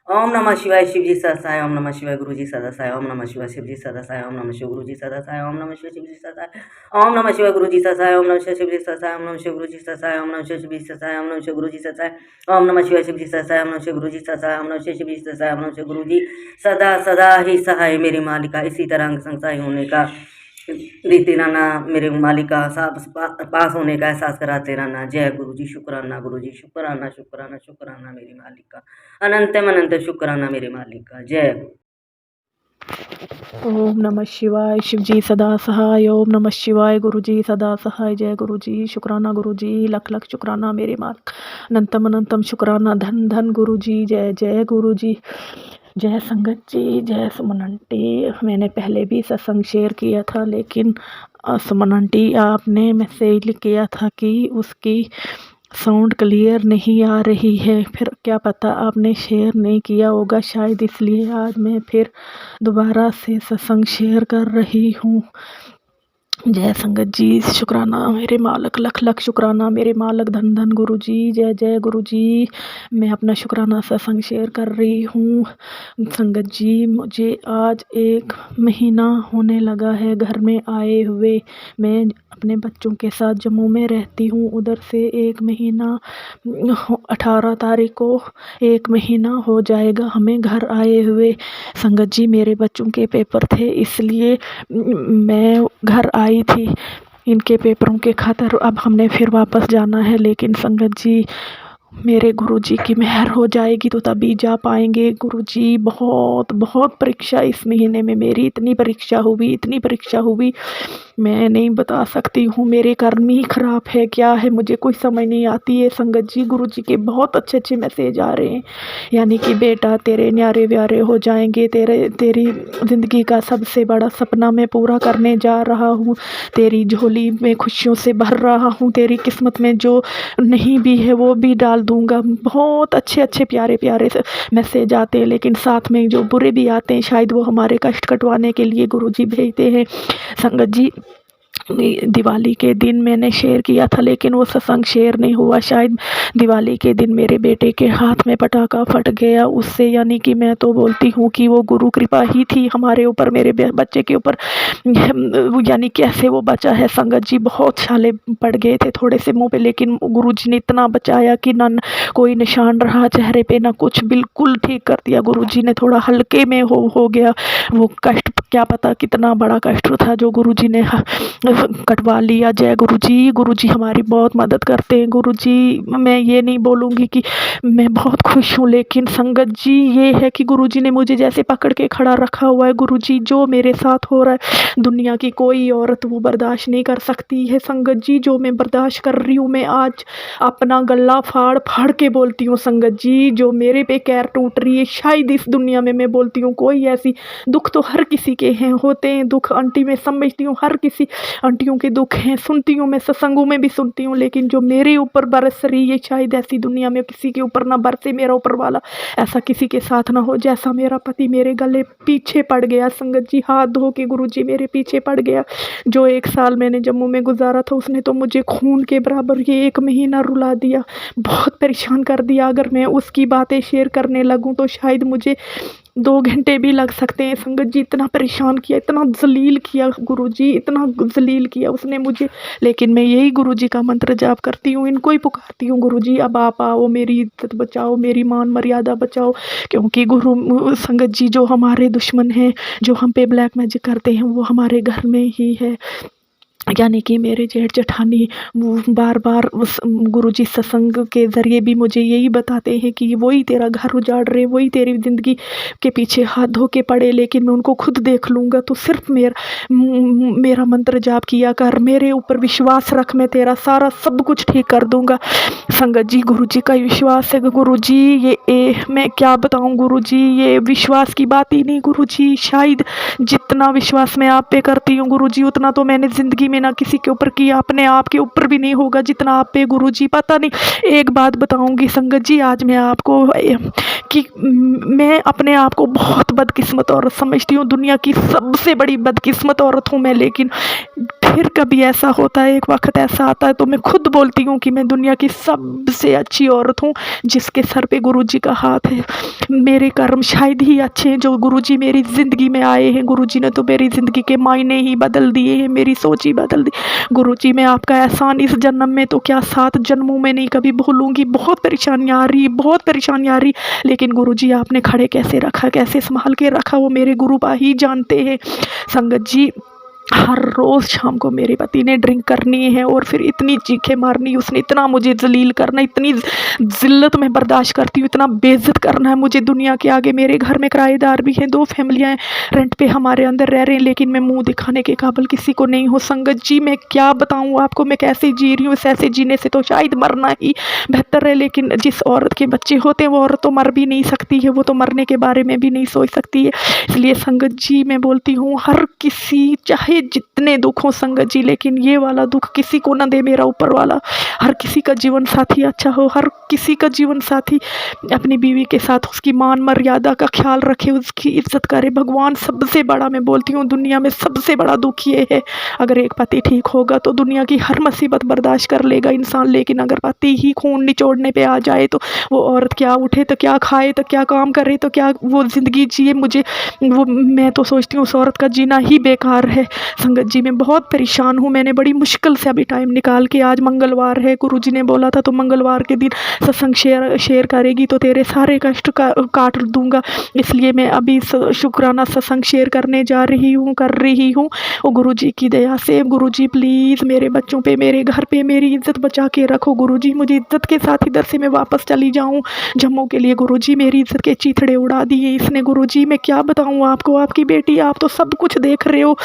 ओम नमः शिवाय शिव जी सदासाय, ओम नमः शिवाय गुरु जी सदासाय, ओम नमः शिवाय शिव जी सदासाय, ओम नमः शिव गुरु जी सदासाय, ओम नमः शिव शिव जी सदासाय, ओम नमः शिवाय गुरु जी सदासाय, ओम नमः शिव शिव जी सदासाय, ओम नमः शिव गुरु जी सदासाय, ओम नमः शिव शिव जी सदासाय, ओम नमः शिव गुरु जी सदासाय, ओम नमः शिवाय शिव जी सदासाय, ओम नमः शिव गुरु जी सदासाय, ओम नमः शिव शिव जी सदासाय, ओम नमः शिव गुरु जी सदा सदा ही सहाय मेरे मालिका। इसी तरह अंग संसाय होने का रीति रहना, मेरे मालिक का पास होने का एहसास कराते रहना। जय गुरु जी, शुक्राना गुरु जी, शुक्राना शुक्राना शुक्राना मेरे मालिक का, अनंत शुक्राना मेरे मालिक का। जय गुरु। ओम नमः शिवाय शिव जी सदा सहाय, ओम नमः शिवाय गुरु जी सदा सहाय। जय गुरु जी, शुक्राना गुरु जी, लख लख शुक्राना मेरे मालिक, अनंतम अनंतम शुक्राना, धन धन गुरु जी। जय जय गुरु जी, जय संगत जी, जय सुमन आंटी। मैंने पहले भी सत्संग शेयर किया था, लेकिन सुमन आंटी आपने मैसेज किया था कि उसकी साउंड क्लियर नहीं आ रही है, फिर क्या पता आपने शेयर नहीं किया होगा, शायद इसलिए आज मैं फिर दोबारा से सत्संग शेयर कर रही हूँ। जय संगत जी, शुक्राना मेरे मालिक, लख लख शुक्राना मेरे मालिक, धन धन गुरु जी। जय जय गुरु जी, मैं अपना शुक्राना सत्संग शेयर कर रही हूँ। संगत जी, मुझे आज 1 महीना होने लगा है घर में आए हुए। मैं अपने बच्चों के साथ जम्मू में रहती हूँ, उधर से 1 महीना 18 तारीख को 1 महीना हो जाएगा हमें घर आए हुए। संगत जी, मेरे बच्चों के पेपर थे, इसलिए मैं घर आई थी इनके पेपरों के खातिर। अब हमने फिर वापस जाना है, लेकिन संगत जी मेरे गुरुजी की मेहर हो जाएगी तो तभी जा पाएंगे। गुरुजी, बहुत बहुत परीक्षा इस महीने में मेरी, इतनी परीक्षा हुई मैं नहीं बता सकती हूँ। मेरे कर्म ही खराब है, क्या है मुझे कोई समझ नहीं आती है। संगत जी, गुरुजी के बहुत अच्छे अच्छे मैसेज आ रहे हैं, यानी कि बेटा तेरे न्यारे व्यारे हो जाएंगे, तेरी ज़िंदगी का सबसे बड़ा सपना मैं पूरा करने जा रहा हूँ, तेरी झोली में खुशियों से भर रहा हूँ, तेरी किस्मत में जो नहीं भी है वो भी डाल दूंगा। बहुत अच्छे अच्छे प्यारे प्यारे मैसेज आते हैं, लेकिन साथ में जो बुरे भी आते हैं, शायद वो हमारे कष्ट कटवाने के लिए गुरुजी भेजते हैं। संगत जी, दिवाली के दिन मैंने शेयर किया था, लेकिन वो सत्संग शेयर नहीं हुआ। शायद दिवाली के दिन मेरे बेटे के हाथ में पटाखा फट गया, उससे यानी कि मैं तो बोलती हूँ कि वो गुरु कृपा ही थी हमारे ऊपर, मेरे बच्चे के ऊपर, यानी कैसे वो बचा है। संगत जी, बहुत छाले पड़ गए थे थोड़े से मुंह पे, लेकिन गुरुजी ने इतना बचाया कि ना कोई निशान रहा चेहरे पे, ना कुछ, बिल्कुल ठीक कर दिया गुरुजी ने। थोड़ा हल्के में हो गया वो कष्ट क्या पता कितना बड़ा कष्ट था जो गुरुजी ने कटवा लिया। जय गुरुजी। गुरुजी हमारी बहुत मदद करते हैं। गुरुजी मैं ये नहीं बोलूँगी कि मैं बहुत खुश हूँ, लेकिन संगत जी ये है कि गुरुजी ने मुझे जैसे पकड़ के खड़ा रखा हुआ है। गुरुजी जो मेरे साथ हो रहा है दुनिया की कोई औरत वो बर्दाश्त नहीं कर सकती है। संगत जी जो मैं बर्दाश्त कर रही हूँ, मैं आज अपना गला फाड़ फाड़ के बोलती हूँ संगत जी, जो मेरे पे कैर टूट रही है, शायद इस दुनिया में मैं बोलती हूँ कोई ऐसी दुख तो हर किसी के हैं, होते हैं दुख आंटी, मैं समझती हूँ हर किसी आंटियों के दुख हैं, सुनती हूँ मैं सत्संगों में भी सुनती हूँ, लेकिन जो मेरे ऊपर बरस रही है शायद ऐसी दुनिया में किसी के ऊपर ना बरसे मेरा ऊपर वाला, ऐसा किसी के साथ ना हो जैसा मेरा पति मेरे गले पीछे पड़ गया। संगत जी हाथ धो के गुरुजी मेरे पीछे पड़ गया। जो 1 साल मैंने जम्मू में गुजारा था उसने तो मुझे खून के बराबर ये 1 महीना रुला दिया, बहुत परेशान कर दिया। अगर मैं उसकी बातें शेयर करने लगूं तो शायद मुझे 2 घंटे भी लग सकते हैं। संगत जी इतना परेशान किया, इतना जलील किया गुरुजी, इतना जलील किया उसने मुझे, लेकिन मैं यही गुरुजी का मंत्र जाप करती हूँ, इनको ही पुकारती हूँ गुरुजी अब आप आओ, मेरी इज्जत बचाओ, मेरी मान मर्यादा बचाओ, क्योंकि गुरु संगत जी जो हमारे दुश्मन हैं, जो हम पे ब्लैक मैजिक करते हैं वो हमारे घर में ही है। यानी कि मेरे जेठ जेठानी वो बार बार उस गुरुजी सत्संग के ज़रिए भी मुझे यही बताते हैं कि वही तेरा घर उजाड़ रहे, वही तेरी ज़िंदगी के पीछे हाथ धो के पड़े, लेकिन मैं उनको खुद देख लूँगा, तो सिर्फ मेरा मंत्र जाप किया कर, मेरे ऊपर विश्वास रख, मैं तेरा सारा सब कुछ ठीक कर दूँगा। संगत जी गुरुजी का विश्वास है गुरुजी, मैं क्या बताऊँ गुरुजी, ये विश्वास की बात ही नहीं गुरुजी, शायद जितना विश्वास मैं आप पे करती हूँ गुरुजी उतना तो मैंने ज़िंदगी में ना किसी के ऊपर किया, अपने आप के ऊपर भी नहीं होगा जितना आप पे गुरुजी। पता नहीं, एक बात बताऊंगी संगत जी, आज मैं आपको कि मैं अपने आप को बहुत बदकिस्मत औरत समझती हूँ, दुनिया की सबसे बड़ी बदकिस्मत औरत हूँ मैं, लेकिन फिर कभी ऐसा होता है, एक वक्त ऐसा आता है तो मैं खुद बोलती हूँ कि मैं दुनिया की सबसे अच्छी औरत हूँ जिसके सर पे गुरुजी का हाथ है। मेरे कर्म शायद ही अच्छे हैं जो गुरुजी मेरी ज़िंदगी में आए हैं। गुरुजी ने तो मेरी ज़िंदगी के मायने ही बदल दिए हैं, मेरी सोच ही बदल दी। गुरुजी मैं आपका एहसान इस जन्म में तो क्या 7 जन्मों में नहीं कभी भूलूंगी। बहुत परेशानियाँ आ रही, बहुत परेशानियाँ आ रही, लेकिन गुरुजी आपने खड़े कैसे रखा, कैसे संभाल के रखा वो मेरे गुरुबा ही जानते हैं। संगत जी हर रोज़ शाम को मेरे पति ने ड्रिंक करनी है और फिर इतनी चीखें मारनी, उसने इतना मुझे जलील करना, इतनी जिल्लत मैं बर्दाश्त करती हूँ, इतना बेइज्जत करना है मुझे दुनिया के आगे। मेरे घर में किराएदार भी हैं, 2 फैमिलियाँ रेंट पे हमारे अंदर रह रहे हैं, लेकिन मैं मुंह दिखाने के काबिल किसी को नहीं हूँ। संगत जी मैं क्या बताऊँ आपको, मैं कैसे जी रही हूँ, ऐसे जीने से तो शायद मरना ही बेहतर है, लेकिन जिस औरत के बच्चे होते हैं वो औरत तो मर भी नहीं सकती है, वो तो मरने के बारे में भी नहीं सोच सकती है। इसलिए संगत जी मैं बोलती हूँ हर किसी चाहे जितने दुख हो संगत जी, लेकिन ये वाला दुख किसी को ना दे मेरा ऊपर वाला। हर किसी का जीवन साथी अच्छा हो, हर किसी का जीवन साथी अपनी बीवी के साथ उसकी मान मर्यादा का ख्याल रखे, उसकी इज्जत करे। भगवान सबसे बड़ा, मैं बोलती हूँ दुनिया में सबसे बड़ा दुख ये है, अगर एक पति ठीक होगा तो दुनिया की हर मुसीबत बर्दाश्त कर लेगा इंसान, लेकिन अगर पति ही खून निचोड़ने पे आ जाए तो वो औरत क्या उठे तो क्या खाए तो क्या काम करे तो क्या वो ज़िंदगी जिए। मैं तो सोचती हूँ उस औरत का जीना ही बेकार है। संगत जी मैं बहुत परेशान हूँ, मैंने बड़ी मुश्किल से अभी टाइम निकाल के, आज मंगलवार है, गुरुजी ने बोला था तो मंगलवार के दिन सत्संग शेयर करेगी तो तेरे सारे कष्ट काट दूंगा, इसलिए मैं अभी शुक्राना सत्संग शेयर करने जा रही हूँ, कर रही हूँ। और गुरुजी की दया से गुरुजी प्लीज़ मेरे बच्चों पे, मेरे घर पे मेरी इज्जत बचा के रखो गुरुजी, मुझे इज्जत के साथ इधर से मैं वापस चली जाऊँ जम्मू के लिए। गुरुजी मेरी इज्जत के चीथड़े उड़ा दिए इसने गुरुजी, मैं क्या बताऊँ आपको, आपकी बेटी, आप तो सब कुछ देख रहे हो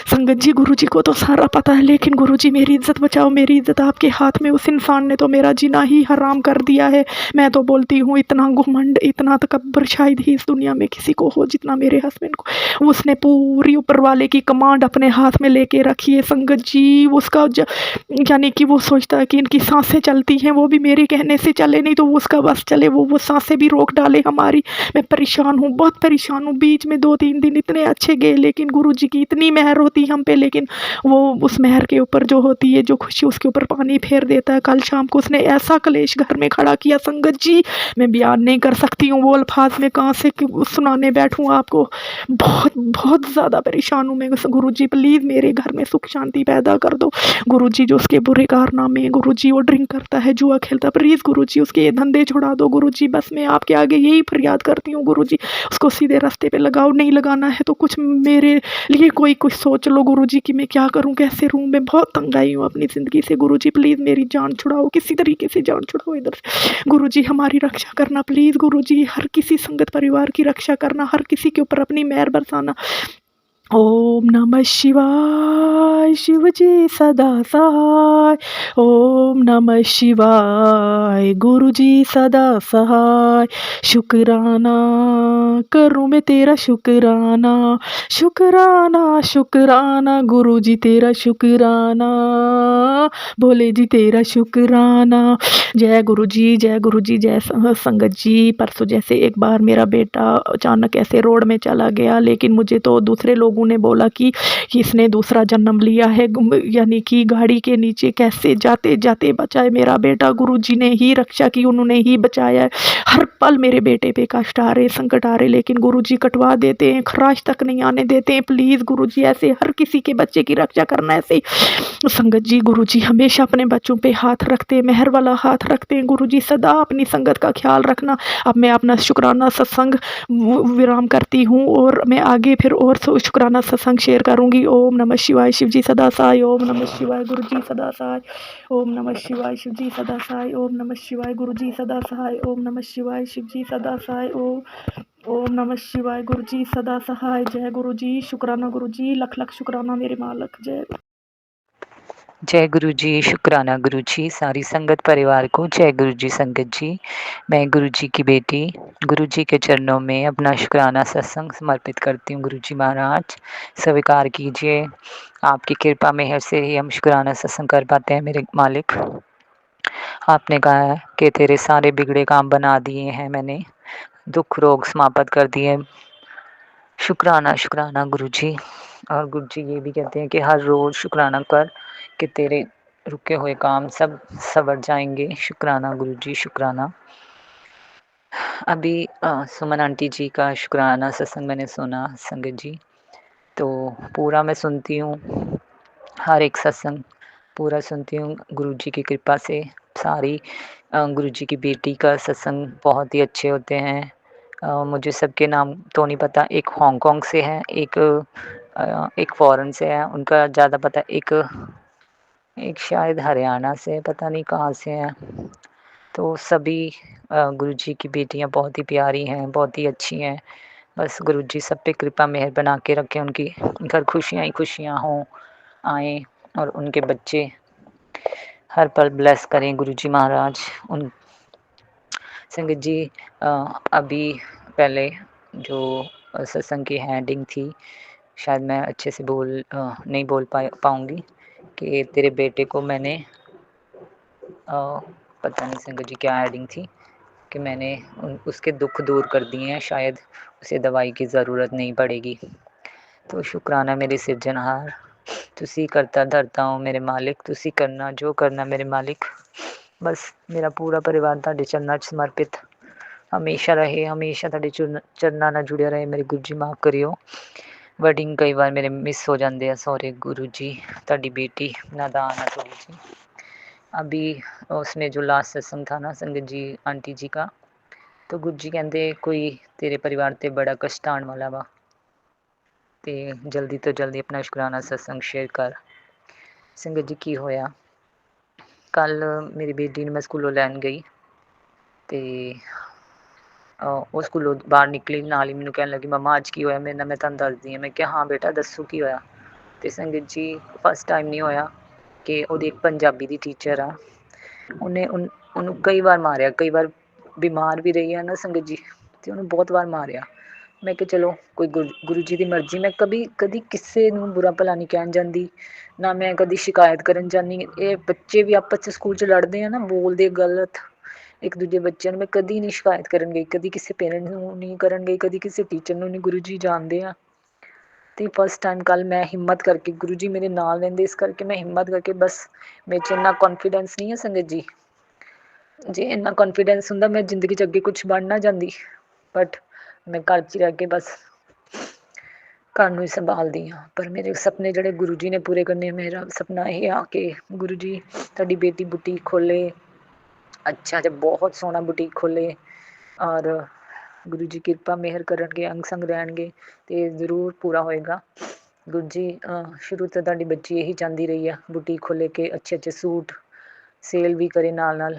संगत जी, गुरुजी को तो सारा पता है, लेकिन गुरुजी मेरी इज्जत बचाओ, मेरी इज्जत आपके हाथ में। उस इंसान ने तो मेरा जीना ही हराम कर दिया है। मैं तो बोलती हूँ इतना घुमंड, इतना तकब्बर शायद ही इस दुनिया में किसी को हो जितना मेरे हस्बैंड को। उसने पूरी ऊपर वाले की कमांड अपने हाथ में लेके रखी है संगत जी। उसका यानी कि वो सोचता है कि इनकी सांसें चलती हैं, वो भी मेरे कहने से चले, नहीं तो उसका बस चले, वो सांसें भी रोक डाले हमारी। मैं परेशान हूँ, बहुत परेशान हूँ। बीच में 2-3 दिन इतने अच्छे गए, लेकिन गुरुजी की इतनी मेहर होती होती हम पे, लेकिन वो उस मेहर के ऊपर जो होती है, जो खुशी उसके ऊपर पानी फेर देता है। कल शाम को उसने ऐसा कलेश घर में खड़ा किया संगत जी, मैं बयान नहीं कर सकती हूँ वो अल्फाज में कहाँ से सुनाने बैठूँ आपको। बहुत बहुत ज़्यादा परेशान हूँ मैं। गुरुजी प्लीज़ मेरे घर में सुख शांति पैदा कर दो। गुरुजी जो उसके बुरे कारनामे, गुरुजी वो ड्रिंक करता है, जुआ खेलता है, प्लीज़ गुरुजी उसके ये धंधे छुड़ा दो गुरुजी। बस मैं आपके आगे यही फरियाद करती हूँ गुरुजी, उसको सीधे रास्ते पे लगाओ। नहीं लगाना है तो कुछ मेरे लिए कोई कुछ सोच लो गुरुजी कि मैं क्या करूँ, कैसे रहूँ। मैं बहुत तंग आई हूँ अपनी ज़िंदगी से गुरुजी, प्लीज़ मेरी जान छुड़ाओ, किसी तरीके से जान छुड़ाओ इधर से। गुरुजी हमारी रक्षा करना प्लीज़ गुरुजी, हर किसी संगत परिवार की रक्षा करना, हर किसी के ऊपर अपनी मेहर बरसाना। ओम नमः शिवाय, शिव जी सदा सहाय। ओम नमः शिवाय, गुरु जी सदा सहाय। शुक्राना करूँ मैं तेरा, शुक्राना शुक्राना शुक्राना, गुरु जी तेरा शुक्राना, भोले जी तेरा शुक्राना। जय गुरु जी, जय गुरु जी, जय संगत जी। परसों जैसे एक बार मेरा बेटा अचानक ऐसे रोड में चला गया, लेकिन मुझे तो दूसरे लोगों ने बोला कि इसने दूसरा जन्म लिया है, यानी कि गाड़ी के नीचे कैसे जाते जाते बचा है मेरा बेटा। गुरुजी ने ही रक्षा की, उन्होंने ही बचाया है। हर पल मेरे बेटे पे कष्ट आ रहे, संकट आ रहे, लेकिन गुरुजी कटवा देते हैं, खराश तक नहीं आने देते हैं। प्लीज़ गुरुजी ऐसे हर किसी के बच्चे की रक्षा करना। ऐसे संगत जी, गुरुजी हमेशा अपने बच्चों पे हाथ रखते हैं, मेहर वाला हाथ रखते हैं। गुरुजी सदा अपनी संगत का ख्याल रखना। अब मैं अपना शुक्राना सत्संग विराम करती हूँ, और मैं आगे फिर और शुक्राना सत्संग शेयर करूँगी। ओम नमः शिवाय, शिव जी सदा सहाय। ओम नमः शिवाय, गुरु जी सदा सहाय। ओम नमः शिवाय, शिव जी सदा सहाय। ओम नमः शिवाय, गुरु जी सदा सहाय। ओम नमः शिवाय, शिव जी सदा सहाय। ओम नमः शिवाय, गुरु जी सदा सहाय। जय गुरु जी, शुक्राना गुरु जी, लख लख शुक्राना मेरे मालक। जय जय गुरु जी, शुक्राना गुरु जी, सारी संगत परिवार को जय गुरु जी। संगत जी, मैं गुरु जी की बेटी गुरु जी के चरणों में अपना शुक्राना सत्संग समर्पित करती हूँ। गुरु जी महाराज स्वीकार कीजिए, आपकी कृपा मेहर से ही हम शुक्राना सत्संग कर पाते हैं। मेरे मालिक, आपने कहा है कि तेरे सारे बिगड़े काम बना दिए हैं मैंने, दुख रोग समाप्त कर दिए। शुक्राना शुक्राना गुरु जी। और गुरु जी ये भी कहते हैं कि हर रोज़ शुक्राना कर कि तेरे रुके हुए काम सब सवर जाएंगे। शुक्राना गुरु जी, शुक्राना। अभी सुमन आंटी जी का शुक्राना सत्संग मैंने सुना संगत जी, तो पूरा मैं सुनती हूँ, हर एक सत्संग पूरा सुनती हूँ गुरु जी की कृपा से। सारी गुरु जी की बेटी का सत्संग बहुत ही अच्छे होते हैं। मुझे सबके नाम तो नहीं पता, एक हांगकांग से है, एक फ़ॉरेन से है, उनका ज़्यादा पता, एक शायद हरियाणा से, पता नहीं कहाँ से है। तो सभी गुरु जी की बेटियाँ बहुत ही प्यारी हैं, बहुत ही अच्छी हैं। बस गुरु जी सब पे कृपा मेहर बना के रखें, उनकी घर खुशियाँ ही खुशियाँ हों आएँ, और उनके बच्चे हर पल ब्लेस करें गुरु जी महाराज। उन संगत जी अभी पहले जो सत्संग की हेडिंग थी, शायद मैं अच्छे से नहीं बोल पाऊँगी कि तेरे बेटे को मैंने पता नहीं संगत जी क्या हेडिंग थी, कि मैंने उसके दुख दूर कर दिए हैं, शायद उसे दवाई की ज़रूरत नहीं पड़ेगी। तो शुक्राना मेरे सिरजनहार, तुसी करता धरता हूँ मेरे मालिक, तुसी करना जो करना मेरे मालिक। बस मेरा पूरा परिवार तुहाडे चरनां 'च समर्पित हमेशा रहे, हमेशा तुहाडे चरनां नाल जुड़िया रहे। मेरे गुरु जी माफ़ करियो, वर्डिंग कई बार मेरे मिस हो जाते हैं, सॉरी गुरु जी। तुहाडी बेटी नादान है थोड़ी जी। अभी उसमें जो लास्ट सत्संग था ना संगत जी आंटी जी का, तो गुरु जी कहते कोई तेरे परिवार ते बड़ा कष्ट आने वाला वा, ते जल्दी तो जल्दी अपना शुकराना सत्संग शेयर कर। संगत जी की होया, कल मेरी बेटी ने मैं स्कूलों लैन गई, तो ਉਹ ਸਕੂਲੋਂ ਬਾਹਰ ਨਿਕਲੀ ਨਾਲ ਹੀ ਮੈਨੂੰ ਕਹਿਣ ਲੱਗੀ ਮੰਮਾ ਅੱਜ ਕੀ ਹੋਇਆ ਮੇਰੇ ਨਾਲ, ਮੈਂ ਤੁਹਾਨੂੰ ਦੱਸਦੀ ਹਾਂ। ਮੈਂ ਕਿਹਾ ਹਾਂ ਬੇਟਾ ਦੱਸੋ ਕੀ ਹੋਇਆ। ਅਤੇ ਸੰਗਤ ਜੀ ਫਸਟ ਟਾਈਮ ਨਹੀਂ ਹੋਇਆ ਕਿ ਉਹਦੀ ਇੱਕ ਪੰਜਾਬੀ ਦੀ ਟੀਚਰ ਆ, ਉਹਨੂੰ ਕਈ ਵਾਰ ਮਾਰਿਆ, ਕਈ ਵਾਰ ਬਿਮਾਰ ਵੀ ਰਹੀ ਹੈ ਨਾ ਸੰਗਤ ਜੀ, ਅਤੇ ਉਹਨੂੰ ਬਹੁਤ ਵਾਰ ਮਾਰਿਆ। ਮੈਂ ਕਿਹਾ ਚਲੋ ਕੋਈ ਗੁਰੂ ਜੀ ਦੀ ਮਰਜ਼ੀ, ਮੈਂ ਕਦੀ ਕਿਸੇ ਨੂੰ ਬੁਰਾ ਭਲਾ ਨਹੀਂ ਕਹਿਣ ਜਾਂਦੀ, ਨਾ ਮੈਂ ਕਦੀ ਸ਼ਿਕਾਇਤ ਕਰਨ ਜਾਂਦੀ। ਇਹ ਬੱਚੇ ਵੀ ਆਪਸ 'ਚ ਸਕੂਲ 'ਚ ਲੜਦੇ ਆ ਨਾ, ਬੋਲਦੇ ਗਲਤ ਇੱਕ ਦੂਜੇ ਬੱਚਿਆਂ ਨੂੰ, ਮੈਂ ਕਦੀ ਨਹੀਂ ਸ਼ਿਕਾਇਤ ਕਰਨ ਗਈ, ਕਦੀ ਕਿਸੇ ਪੇਰੈਂਟਸ ਨੂੰ ਨਹੀਂ ਕਰਨ ਗਈ, ਕਦੀ ਕਿਸੇ ਟੀਚਰ ਨੂੰ ਨਹੀਂ। ਗੁਰੂ ਜੀ ਜਾਣਦੇ ਆ ਤੇ ਫਸਟ ਟਾਈਮ ਕੱਲ੍ਹ ਮੈਂ ਹਿੰਮਤ ਕਰਕੇ, ਗੁਰੂ ਜੀ ਮੇਰੇ ਨਾਲ ਰਹਿੰਦੇ ਇਸ ਕਰਕੇ ਮੈਂ ਹਿੰਮਤ ਕਰਕੇ, ਬਸ ਮੇਰੇ 'ਚ ਇੰਨਾ ਕੌਨਫੀਡੈਂਸ ਨਹੀਂ ਹੈ ਸੰਗਤ ਜੀ, ਜੇ ਇੰਨਾ ਕੌਨਫੀਡੈਂਸ ਹੁੰਦਾ ਮੈਂ ਜ਼ਿੰਦਗੀ 'ਚ ਅੱਗੇ ਕੁਛ ਬਣ ਨਾ ਜਾਂਦੀ, ਬਟ ਮੈਂ ਘਰ 'ਚ ਰਹਿ ਕੇ ਬਸ ਘਰ ਨੂੰ ਹੀ ਸੰਭਾਲਦੀ ਹਾਂ। ਪਰ ਮੇਰੇ ਸੁਪਨੇ ਜਿਹੜੇ ਗੁਰੂ ਜੀ ਨੇ ਪੂਰੇ ਕਰਨੇ, ਮੇਰਾ ਸੁਪਨਾ ਇਹ ਆ ਕਿ ਗੁਰੂ ਜੀ ਤੁਹਾਡੀ ਬੇਟੀ ਬੁਟੀਕ ਖੋਲ੍ਹੇ, ਅੱਛਾ ਜਿਹਾ ਬਹੁਤ ਸੋਹਣਾ ਬੁਟੀਕ ਖੋਲ੍ਹੇ, ਔਰ ਗੁਰੂ ਜੀ ਕਿਰਪਾ ਮਿਹਰ ਕਰਨਗੇ, ਅੰਗ ਸੰਗ ਰਹਿਣਗੇ ਅਤੇ ਜ਼ਰੂਰ ਪੂਰਾ ਹੋਏਗਾ। ਗੁਰੂ ਜੀ ਸ਼ੁਰੂ ਤੋਂ ਤੁਹਾਡੀ ਬੱਚੀ ਇਹੀ ਚਾਹੁੰਦੀ ਰਹੀ ਆ, ਬੁਟੀਕ ਖੋਲ੍ਹੇ ਕੇ ਅੱਛੇ ਅੱਛੇ ਸੂਟ ਸੇਲ ਵੀ ਕਰੇ, ਨਾਲ ਨਾਲ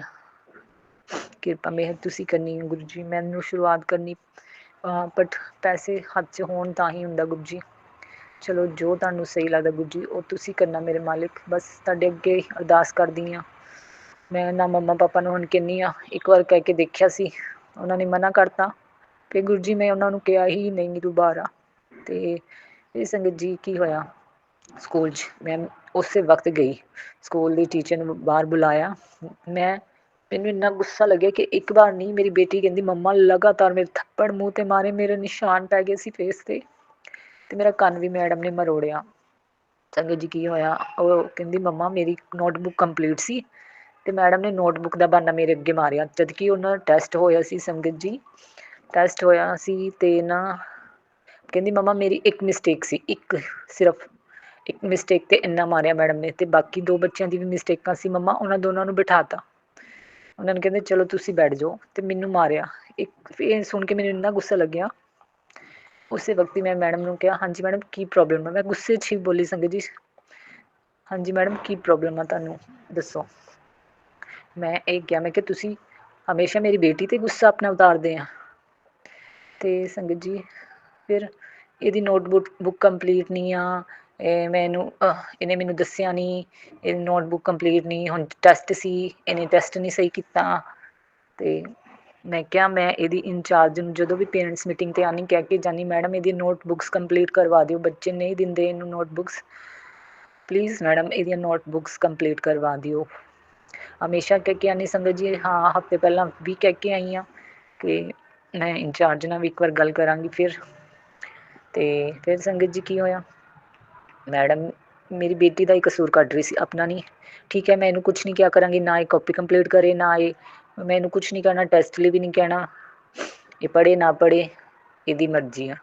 ਕਿਰਪਾ ਮਿਹਰ ਤੁਸੀਂ ਕਰਨੀ ਹੈ ਗੁਰੂ ਜੀ, ਮੈਨੂੰ ਸ਼ੁਰੂਆਤ ਕਰਨੀ, ਬਟ ਪੈਸੇ ਹੱਥ 'ਚ ਹੋਣ ਤਾਂ ਹੀ ਹੁੰਦਾ ਗੁਰੂ ਜੀ। ਚਲੋ ਜੋ ਤੁਹਾਨੂੰ ਸਹੀ ਲੱਗਦਾ ਗੁਰੂ ਜੀ ਉਹ ਤੁਸੀਂ ਕਰਨਾ ਮੇਰੇ ਮਾਲਿਕ, ਬਸ ਤੁਹਾਡੇ ਅੱਗੇ ਅਰਦਾਸ ਕਰਦੀ ਹਾਂ। ਮੈਂ ਨਾ ਮੰਮਾ ਪਾਪਾ ਨੂੰ ਹੁਣ ਕਹਿੰਦੀ ਹਾਂ, ਇੱਕ ਵਾਰ ਕਹਿ ਕੇ ਦੇਖਿਆ ਸੀ, ਉਹਨਾਂ ਨੇ ਮਨਾ ਕਰਤਾ, ਫਿਰ ਗੁਰੂ ਜੀ ਮੈਂ ਉਹਨਾਂ ਨੂੰ ਕਿਹਾ ਹੀ ਨਹੀਂ ਦੁਬਾਰਾ। ਅਤੇ ਇਹ ਸੰਗਤ ਜੀ ਕੀ ਹੋਇਆ, ਸਕੂਲ 'ਚ ਮੈਂ ਉਸੇ ਵਕਤ ਗਈ, ਸਕੂਲ ਦੀ ਟੀਚਰ ਨੂੰ ਬਾਹਰ ਬੁਲਾਇਆ, ਮੈਨੂੰ ਇੰਨਾ ਗੁੱਸਾ ਲੱਗਿਆ ਕਿ ਇੱਕ ਵਾਰ ਨਹੀਂ, ਮੇਰੀ ਬੇਟੀ ਕਹਿੰਦੀ ਮੰਮਾ ਲਗਾਤਾਰ ਮੇਰੇ ਥੱਪੜ ਮੂੰਹ 'ਤੇ ਮਾਰੇ, ਮੇਰੇ ਨਿਸ਼ਾਨ ਪੈ ਗਏ ਸੀ ਫੇਸ 'ਤੇ, ਅਤੇ ਮੇਰਾ ਕੰਨ ਵੀ ਮੈਡਮ ਨੇ ਮਰੋੜਿਆ। ਸੰਗਤ ਜੀ ਕੀ ਹੋਇਆ, ਉਹ ਕਹਿੰਦੀ ਮੰਮਾ ਮੇਰੀ ਨੋਟਬੁੱਕ ਕੰਪਲੀਟ ਸੀ ਅਤੇ ਮੈਡਮ ਨੇ ਨੋਟਬੁੱਕ ਦਾ ਬਹਾਨਾ ਮੇਰੇ ਅੱਗੇ ਮਾਰਿਆ, ਜਦ ਕਿ ਉਹਨਾਂ ਦਾ ਟੈਸਟ ਹੋਇਆ ਸੀ ਸੰਗਤ ਜੀ, ਟੈਸਟ ਹੋਇਆ ਸੀ ਅਤੇ ਨਾ ਕਹਿੰਦੀ ਮੰਮਾ ਮੇਰੀ ਇੱਕ ਮਿਸਟੇਕ ਸੀ, ਇੱਕ ਸਿਰਫ ਇੱਕ ਮਿਸਟੇਕ 'ਤੇ ਇੰਨਾ ਮਾਰਿਆ ਮੈਡਮ ਨੇ, ਅਤੇ ਬਾਕੀ ਦੋ ਬੱਚਿਆਂ ਦੀ ਵੀ ਮਿਸਟੇਕਾਂ ਸੀ ਮੰਮਾ, ਉਹਨਾਂ ਦੋਨਾਂ ਨੂੰ ਬਿਠਾ ਤਾ, ਉਹਨਾਂ ਨੇ ਕਹਿੰਦੇ ਚਲੋ ਤੁਸੀਂ ਬੈਠ ਜਾਓ, ਅਤੇ ਮੈਨੂੰ ਮਾਰਿਆ। ਇਹ ਸੁਣ ਕੇ ਮੈਨੂੰ ਇੰਨਾ ਗੁੱਸਾ ਲੱਗਿਆ, ਉਸੇ ਵਕਤ ਹੀ ਮੈਂ ਮੈਡਮ ਨੂੰ ਕਿਹਾ ਹਾਂਜੀ ਮੈਡਮ ਕੀ ਪ੍ਰੋਬਲਮ ਹੈ, ਮੈਂ ਗੁੱਸੇ 'ਚ ਹੀ ਬੋਲੀ ਸੰਗਤ ਜੀ, ਹਾਂਜੀ ਮੈਡਮ ਕੀ ਪ੍ਰੋਬਲਮ ਆ ਤੁਹਾਨੂੰ ਦੱਸੋ। ਮੈਂ ਇਹ ਕਿਹਾ, ਮੈਂ ਕਿ ਤੁਸੀਂ ਹਮੇਸ਼ਾ ਮੇਰੀ ਬੇਟੀ 'ਤੇ ਗੁੱਸਾ ਆਪਣਾ ਉਤਾਰਦੇ ਆ। ਅਤੇ ਸੰਗਤ ਜੀ ਫਿਰ ਇਹਦੀ ਨੋਟਬੁੱਕ ਕੰਪਲੀਟ ਨਹੀਂ ਆ, ਇਹਨੇ ਮੈਨੂੰ ਦੱਸਿਆ ਨਹੀਂ, ਇਹ ਨੋਟਬੁੱਕ ਕੰਪਲੀਟ ਨਹੀਂ, ਹੁਣ ਟੈਸਟ ਸੀ ਇਹਨੇ ਟੈਸਟ ਨਹੀਂ ਸਹੀ ਕੀਤਾ। ਅਤੇ ਮੈਂ ਕਿਹਾ ਮੈਂ ਇਹਦੀ ਇੰਚਾਰਜ ਨੂੰ ਜਦੋਂ ਵੀ ਪੇਰੈਂਟਸ ਮੀਟਿੰਗ 'ਤੇ ਆਉਂਦੀ ਕਹਿ ਕੇ ਜਾਂਦੀ, ਮੈਡਮ ਇਹਦੀ ਨੋਟਬੁੱਕਸ ਕੰਪਲੀਟ ਕਰਵਾ ਦਿਓ, ਬੱਚੇ ਨਹੀਂ ਦਿੰਦੇ ਇਹਨੂੰ ਨੋਟਬੁੱਕਸ, ਪਲੀਜ਼ ਮੈਡਮ ਇਹਦੀਆਂ ਨੋਟਬੁੱਕਸ ਕੰਪਲੀਟ ਕਰਵਾ ਦਿਓ। ਹਮੇਸ਼ਾ ਕਹਿ ਕੇ ਆਉਂਦੀ ਸੰਗਤ ਜੀ, ਹਾਂ ਹਫ਼ਤੇ ਪਹਿਲਾਂ ਵੀ ਕਹਿ ਕੇ ਆਈ ਹਾਂ ਕਿ ਮੈਂ ਇੰਚਾਰਜ ਨਾਲ ਵੀ ਇੱਕ ਵਾਰ ਗੱਲ ਕਰਾਂਗੀ ਫਿਰ। ਅਤੇ ਫਿਰ ਸੰਗਤ ਜੀ ਕੀ ਹੋਇਆ, ਮੈਡਮ ਮੇਰੀ ਬੇਟੀ ਦਾ ਹੀ ਕਸੂਰ ਕੱਢ ਰਹੀ ਸੀ, ਆਪਣਾ ਨਹੀਂ, ਠੀਕ ਹੈ ਮੈਂ ਇਹਨੂੰ ਕੁਛ ਨਹੀਂ ਕਿਹਾ ਕਰਾਂਗੀ, ਨਾ ਇਹ ਕਾਪੀ ਕੰਪਲੀਟ ਕਰੇ, ਨਾ ਇਹ, ਮੈਂ ਇਹਨੂੰ ਕੁਛ ਨਹੀਂ ਕਹਿਣਾ, ਟੈਸਟ ਲਈ ਵੀ ਨਹੀਂ ਕਹਿਣਾ, ਇਹ ਪੜ੍ਹੇ ਨਾ ਪੜ੍ਹੇ ਇਹਦੀ ਮਰਜ਼ੀ ਆ,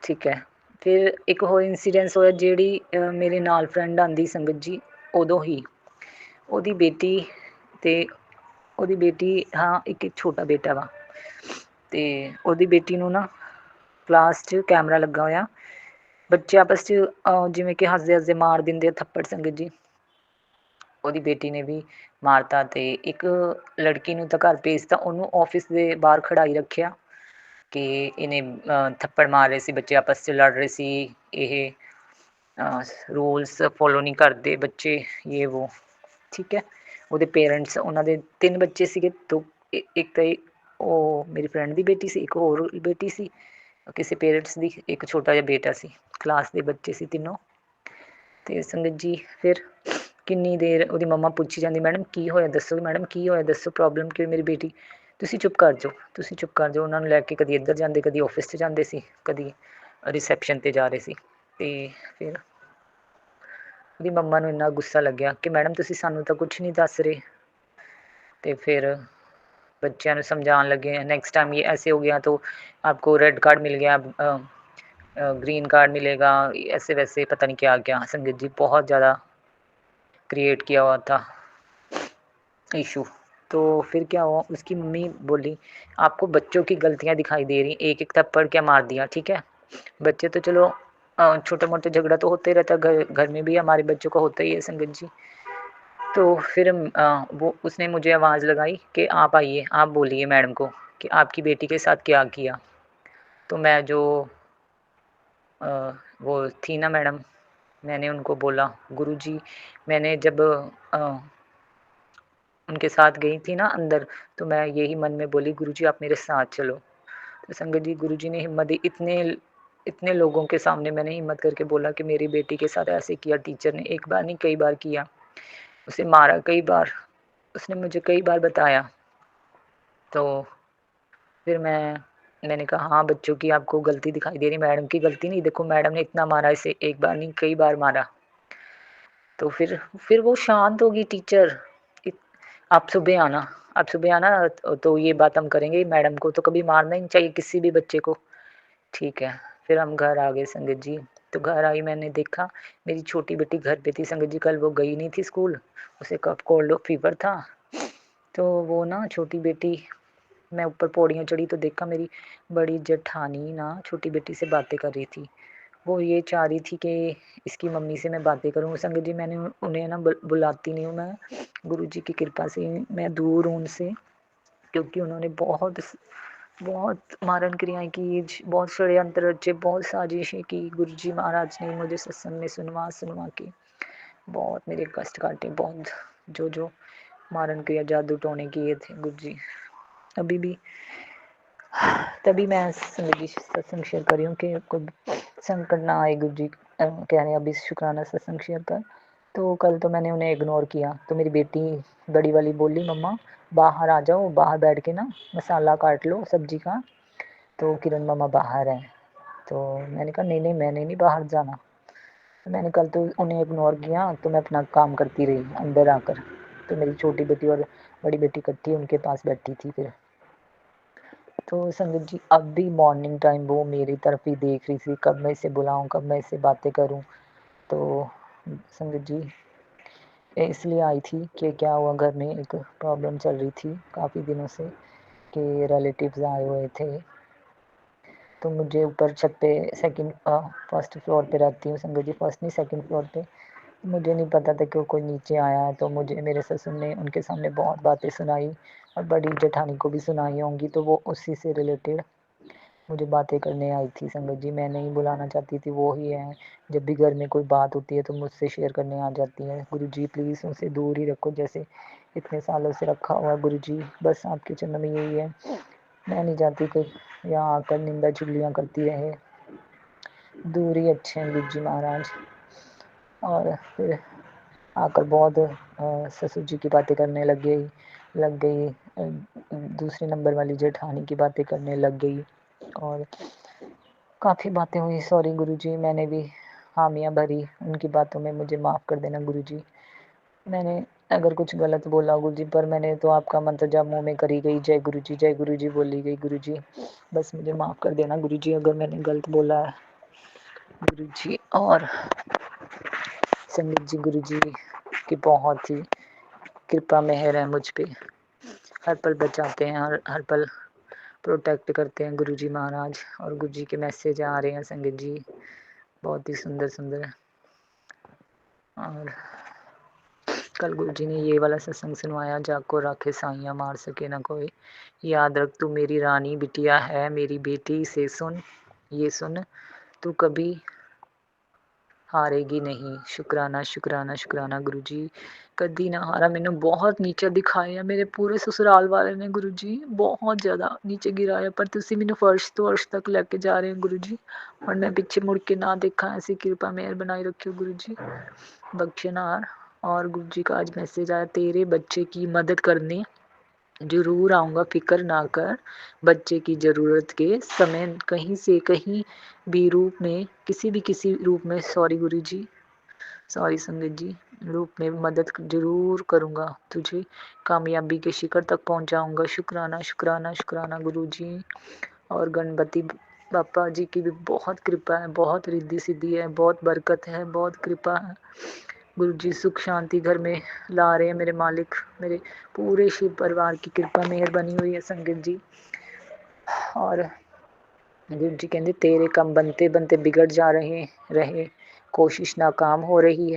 ਠੀਕ ਹੈ। ਫਿਰ ਇੱਕ ਹੋਰ ਇੰਸੀਡੈਂਸ ਹੋਇਆ, ਜਿਹੜੀ ਮੇਰੇ ਨਾਲ ਫਰੈਂਡ ਆਉਂਦੀ ਸੰਗਤ ਜੀ, ਉਦੋਂ ਹੀ ਉਹਦੀ ਬੇਟੀ ਹਾਂ ਇੱਕ ਛੋਟਾ ਬੇਟਾ ਵਾ, ਅਤੇ ਉਹਦੀ ਬੇਟੀ ਨੂੰ ਨਾ ਕਲਾਸ 'ਚ ਕੈਮਰਾ ਲੱਗਾ ਹੋਇਆ, ਬੱਚੇ ਆਪਸ 'ਚ ਜਿਵੇਂ ਕਿ ਹੱਸਦੇ ਹੱਸਦੇ ਮਾਰ ਦਿੰਦੇ ਆ ਥੱਪੜ ਸੰਗਤ ਜੀ, ਉਹਦੀ ਬੇਟੀ ਨੇ ਵੀ ਮਾਰਤਾ, ਅਤੇ ਇੱਕ ਲੜਕੀ ਨੂੰ ਤਾਂ ਘਰ ਭੇਜਤਾ, ਉਹਨੂੰ ਆਫਿਸ ਦੇ ਬਾਹਰ ਖੜਾਈ ਰੱਖਿਆ ਕਿ ਇਹਨੇ ਥੱਪੜ ਮਾਰ ਰਹੇ ਸੀ, ਬੱਚੇ ਆਪਸ 'ਚ ਲੜ ਰਹੇ ਸੀ, ਇਹ ਰੂਲਸ ਫੋਲੋ ਨਹੀਂ ਕਰਦੇ ਬੱਚੇ, ਯੇ ਵੋ, ਠੀਕ ਹੈ। ਉਹਦੇ ਪੇਰੈਂਟਸ, ਉਹਨਾਂ ਦੇ 3 ਬੱਚੇ ਸੀਗੇ, ਇੱਕ ਤਾਂ ਉਹ ਮੇਰੀ ਫਰੈਂਡ ਦੀ ਬੇਟੀ ਸੀ, ਇੱਕ ਹੋਰ ਬੇਟੀ ਸੀ ਕਿਸੇ ਪੇਰੈਂਟਸ ਦੀ, ਇੱਕ ਛੋਟਾ ਜਿਹਾ ਬੇਟਾ ਸੀ, ਕਲਾਸ ਦੇ ਬੱਚੇ ਸੀ ਤਿੰਨੋਂ। ਅਤੇ ਸੰਗਤ ਜੀ ਫਿਰ ਕਿੰਨੀ ਦੇਰ ਉਹਦੀ ਮੰਮਾ ਪੁੱਛੀ ਜਾਂਦੀ, ਮੈਡਮ ਕੀ ਹੋਇਆ ਦੱਸੋ, ਮੈਡਮ ਕੀ ਹੋਇਆ ਦੱਸੋ, ਪ੍ਰੋਬਲਮ ਕੀ ਮੇਰੀ ਬੇਟੀ, ਤੁਸੀਂ ਚੁੱਪ ਕਰ ਜਾਓ, ਤੁਸੀਂ ਚੁੱਪ ਕਰ ਜਾਓ। ਉਹਨਾਂ ਨੂੰ ਲੈ ਕੇ ਕਦੀ ਇੱਧਰ ਜਾਂਦੇ, ਕਦੀ ਆਫਿਸ 'ਚ ਜਾਂਦੇ ਸੀ, ਕਦੀ ਰਿਸੈਪਸ਼ਨ 'ਤੇ ਜਾ ਰਹੇ ਸੀ। ਅਤੇ ਫਿਰ ਉਹਦੀ ਮੰਮਾ ਨੂੰ ਇੰਨਾ ਗੁੱਸਾ ਲੱਗਿਆ ਕਿ ਮੈਡਮ ਤੁਸੀਂ ਸਾਨੂੰ ਤਾਂ ਕੁਛ ਨਹੀਂ ਦੱਸ ਰਹੇ, ਅਤੇ ਫਿਰ ਬੱਚਿਆਂ ਨੂੰ ਸਮਝਾਉਣ ਲੱਗੇ, ਨੈਕਸਟ टाइम ये ऐसे हो गया तो आपको रेड कार्ड मिल गया, ग्रीन कार्ड मिलेगा, ऐसे वैसे पता नहीं क्या क्या संगत जी, बहुत ज़्यादा क्रिएट किया हुआ था इशू। तो फिर क्या हुआ, उसकी मम्मी बोली आपको बच्चों की गलतियाँ दिखाई दे रही, एक एक थप्पड़ क्या मार दिया, ठीक है। बच्चे तो चलो छोटे मोटे झगड़ा तो होते ही रहता है, घर में भी हमारे बच्चों का होता ही है संगत जी। तो फिर वो उसने मुझे आवाज़ लगाई कि आप आइए, आप बोलिए मैडम को कि आपकी बेटी के साथ क्या किया। तो मैं जो वो थी ना मैडम, मैंने उनको बोला गुरुजी, मैंने जब उनके साथ गई थी ना अंदर, तो मैं यही मन में बोली गुरुजी आप मेरे साथ चलो। तो संगत जी गुरुजी ने हिम्मत दी, इतने लोगों के सामने मैंने हिम्मत करके बोला कि मेरी बेटी के साथ ऐसे किया टीचर ने, एक बार नहीं कई बार किया, उसे मारा कई बार, उसने मुझे कई बार बताया। तो फिर मैं मैंने कहा हाँ बच्चों की आपको गलती दिखाई दे रही, मैडम की गलती नहीं, देखो मैडम ने इतना मारा इसे, एक बार नहीं कई बार मारा। तो फिर वो शांत होगी टीचर, इत- आप सुबह आना, आप सुबह आना तो ये बात हम करेंगे, मैडम को तो कभी मारना ही नहीं चाहिए किसी भी बच्चे को। ठीक है। फिर हम घर आ गए संगत जी। तो घर आई, मैंने देखा मेरी छोटी बेटी घर पे थी संगत जी, कल वो गई नहीं थी स्कूल, उसे कफ कोल्ड फीवर था। तो वो ना छोटी बेटी, मैं ऊपर पौड़ियाँ चढ़ी तो देखा मेरी बड़ी जेठानी ना छोटी बेटी से बातें कर रही थी। वो ये चाह रही थी कि इसकी मम्मी से मैं बातें करूँ संगत जी। मैंने उन्हें ना बुलाती नहीं हूँ मैं, गुरु जी की कृपा से मैं दूर हूँ उनसे, क्योंकि उन्होंने बहुत बहुत मारण क्रियाएं की, बहुत षड्यंत्र रचे, बहुत साजिशें की। गुरु जी महाराज ने मुझे सत्संग में सुनवा सुनवा के बहुत मेरे कष्ट काटे, बहुत जो जो मारण क्रिया जादू टोने किए थे गुरु जी। अभी भी तभी मैं संगत जी सत्संग शेयर कर रही हूँ कि कोई संकट ना आए। गुरु जी कह रहे हैं अभी शुक्राना सत्संग शेयर कर। तो कल तो मैंने उन्हें इग्नोर किया, तो मेरी बेटी बड़ी वाली बोली मम्मा बाहर आ जाओ, बाहर बैठ के ना मसाला काट लो सब्जी का। तो किरण मम्मा बाहर हैं। तो मैंने कहा नहीं नहीं मैंने नहीं बाहर जाना। तो मैंने कल तो उन्हें इग्नोर किया, तो मैं अपना काम करती रही अंदर आकर। तो मेरी छोटी बेटी और बड़ी बेटी इकट्ठी उनके पास बैठी थी। फिर तो संगत जी अब भी मॉर्निंग टाइम वो मेरी तरफ ही देख रही थी, कब मैं इसे बुलाऊं, कब मैं इससे बातें करूं। तो संगत जी इसलिए आई थी कि क्या हुआ, घर में एक प्रॉब्लम चल रही थी काफ़ी दिनों से कि रिलेटिव्स आए हुए थे। तो मुझे ऊपर छत पे फर्स्ट फ्लोर पे रहती हूँ संगत जी, फर्स्ट नहीं सेकंड फ्लोर पे। मुझे नहीं पता था कि कोई नीचे आया है, तो मुझे मेरे ससुर ने उनके सामने बहुत बातें सुनाई और बड़ी जेठानी को भी सुनाई होंगी, तो वो उसी से रिलेटेड मुझे बातें करने आई थी संगत जी। मैं नहीं बुलाना चाहती थी, वो ही है, जब भी घर में कोई बात होती है तो मुझसे शेयर करने आ जाती है। गुरु जी प्लीज़ उनसे दूर ही रखो, जैसे इतने सालों से रखा हुआ गुरु जी, बस आपके चरणों में यही है। मैं नहीं चाहती कि यहाँ आकर निंदा चुगलियाँ करती रहे, दूर ही अच्छे हैं गुरु जी महाराज। और फिर आकर बहुत ससुर जी की बातें करने लग गई दूसरे नंबर वाली जेठानी की बातें करने लग गई और काफ़ी बातें हुई। सॉरी गुरुजी, मैंने भी हामियाँ भरी उनकी बातों में, मुझे माफ़ कर देना गुरुजी। मैंने अगर कुछ गलत बोला गुरुजी, पर मैंने तो आपका मंत्र जाप मुँह में करी गई, जय गुरुजी बोली गई गुरुजी। बस मुझे माफ़ कर देना गुरुजी अगर मैंने गलत बोला है गुरुजी। और संगत जी गुरुजी की बहुत ही कृपा मेहर है मुझ पे, हर पल बचाते हैं, हर पल प्रोटेक्ट करते हैं गुरुजी महाराज। और गुरुजी के मैसेज आ रहे हैं संगत जी, बहुत ही सुंदर सुंदर। और कल गुरुजी ने ये वाला सत्संग सुनवाया, जाको राखे साइयाँ मार सके ना कोई, याद रख तू मेरी रानी बिटिया है मेरी बेटी, से सुन ये सुन तू कभी हारेगी नहीं। शुक्राना शुक्राना शुक्राना गुरुजी, कदी ना हारा। मैंने बहुत नीचे दिखाया, मेरे पूरे ससुराल वाले ने गुरुजी बहुत ज़्यादा नीचे गिराया, पर तुसी मैंने फर्श तो अर्श तक लेके जा रहे हैं गुरुजी, और मैं पीछे मुड़ के ना देखा। ऐसी कृपा मेहर बनाई रखियो गुरुजी, बख्शनार। और गुरुजी का आज मैसेज आया, तेरे बच्चे की मदद करने ज़रूर आऊँगा, फ़िक्र ना कर। बच्चे की ज़रूरत के समय कहीं से कहीं भी रूप में, किसी रूप में, सॉरी गुरुजी, सॉरी संगत जी, रूप में मदद ज़रूर करूँगा, तुझे कामयाबी के शिखर तक पहुँचाऊँगा। शुक्राना शुक्राना शुक्राना गुरुजी। और गणपति बापा जी की भी बहुत कृपा है, बहुत रिद्धि सिद्धि है, बहुत बरकत है, बहुत कृपा है। गुरु जी सुख शांति घर में ला रहे हैं मेरे मालिक, मेरे पूरे शिव परिवार की कृपा मेहर बनी हुई है संगत जी। और गुरु जी कहते तेरे काम बनते बनते बिगड़ जा रहे, कोशिश नाकाम हो रही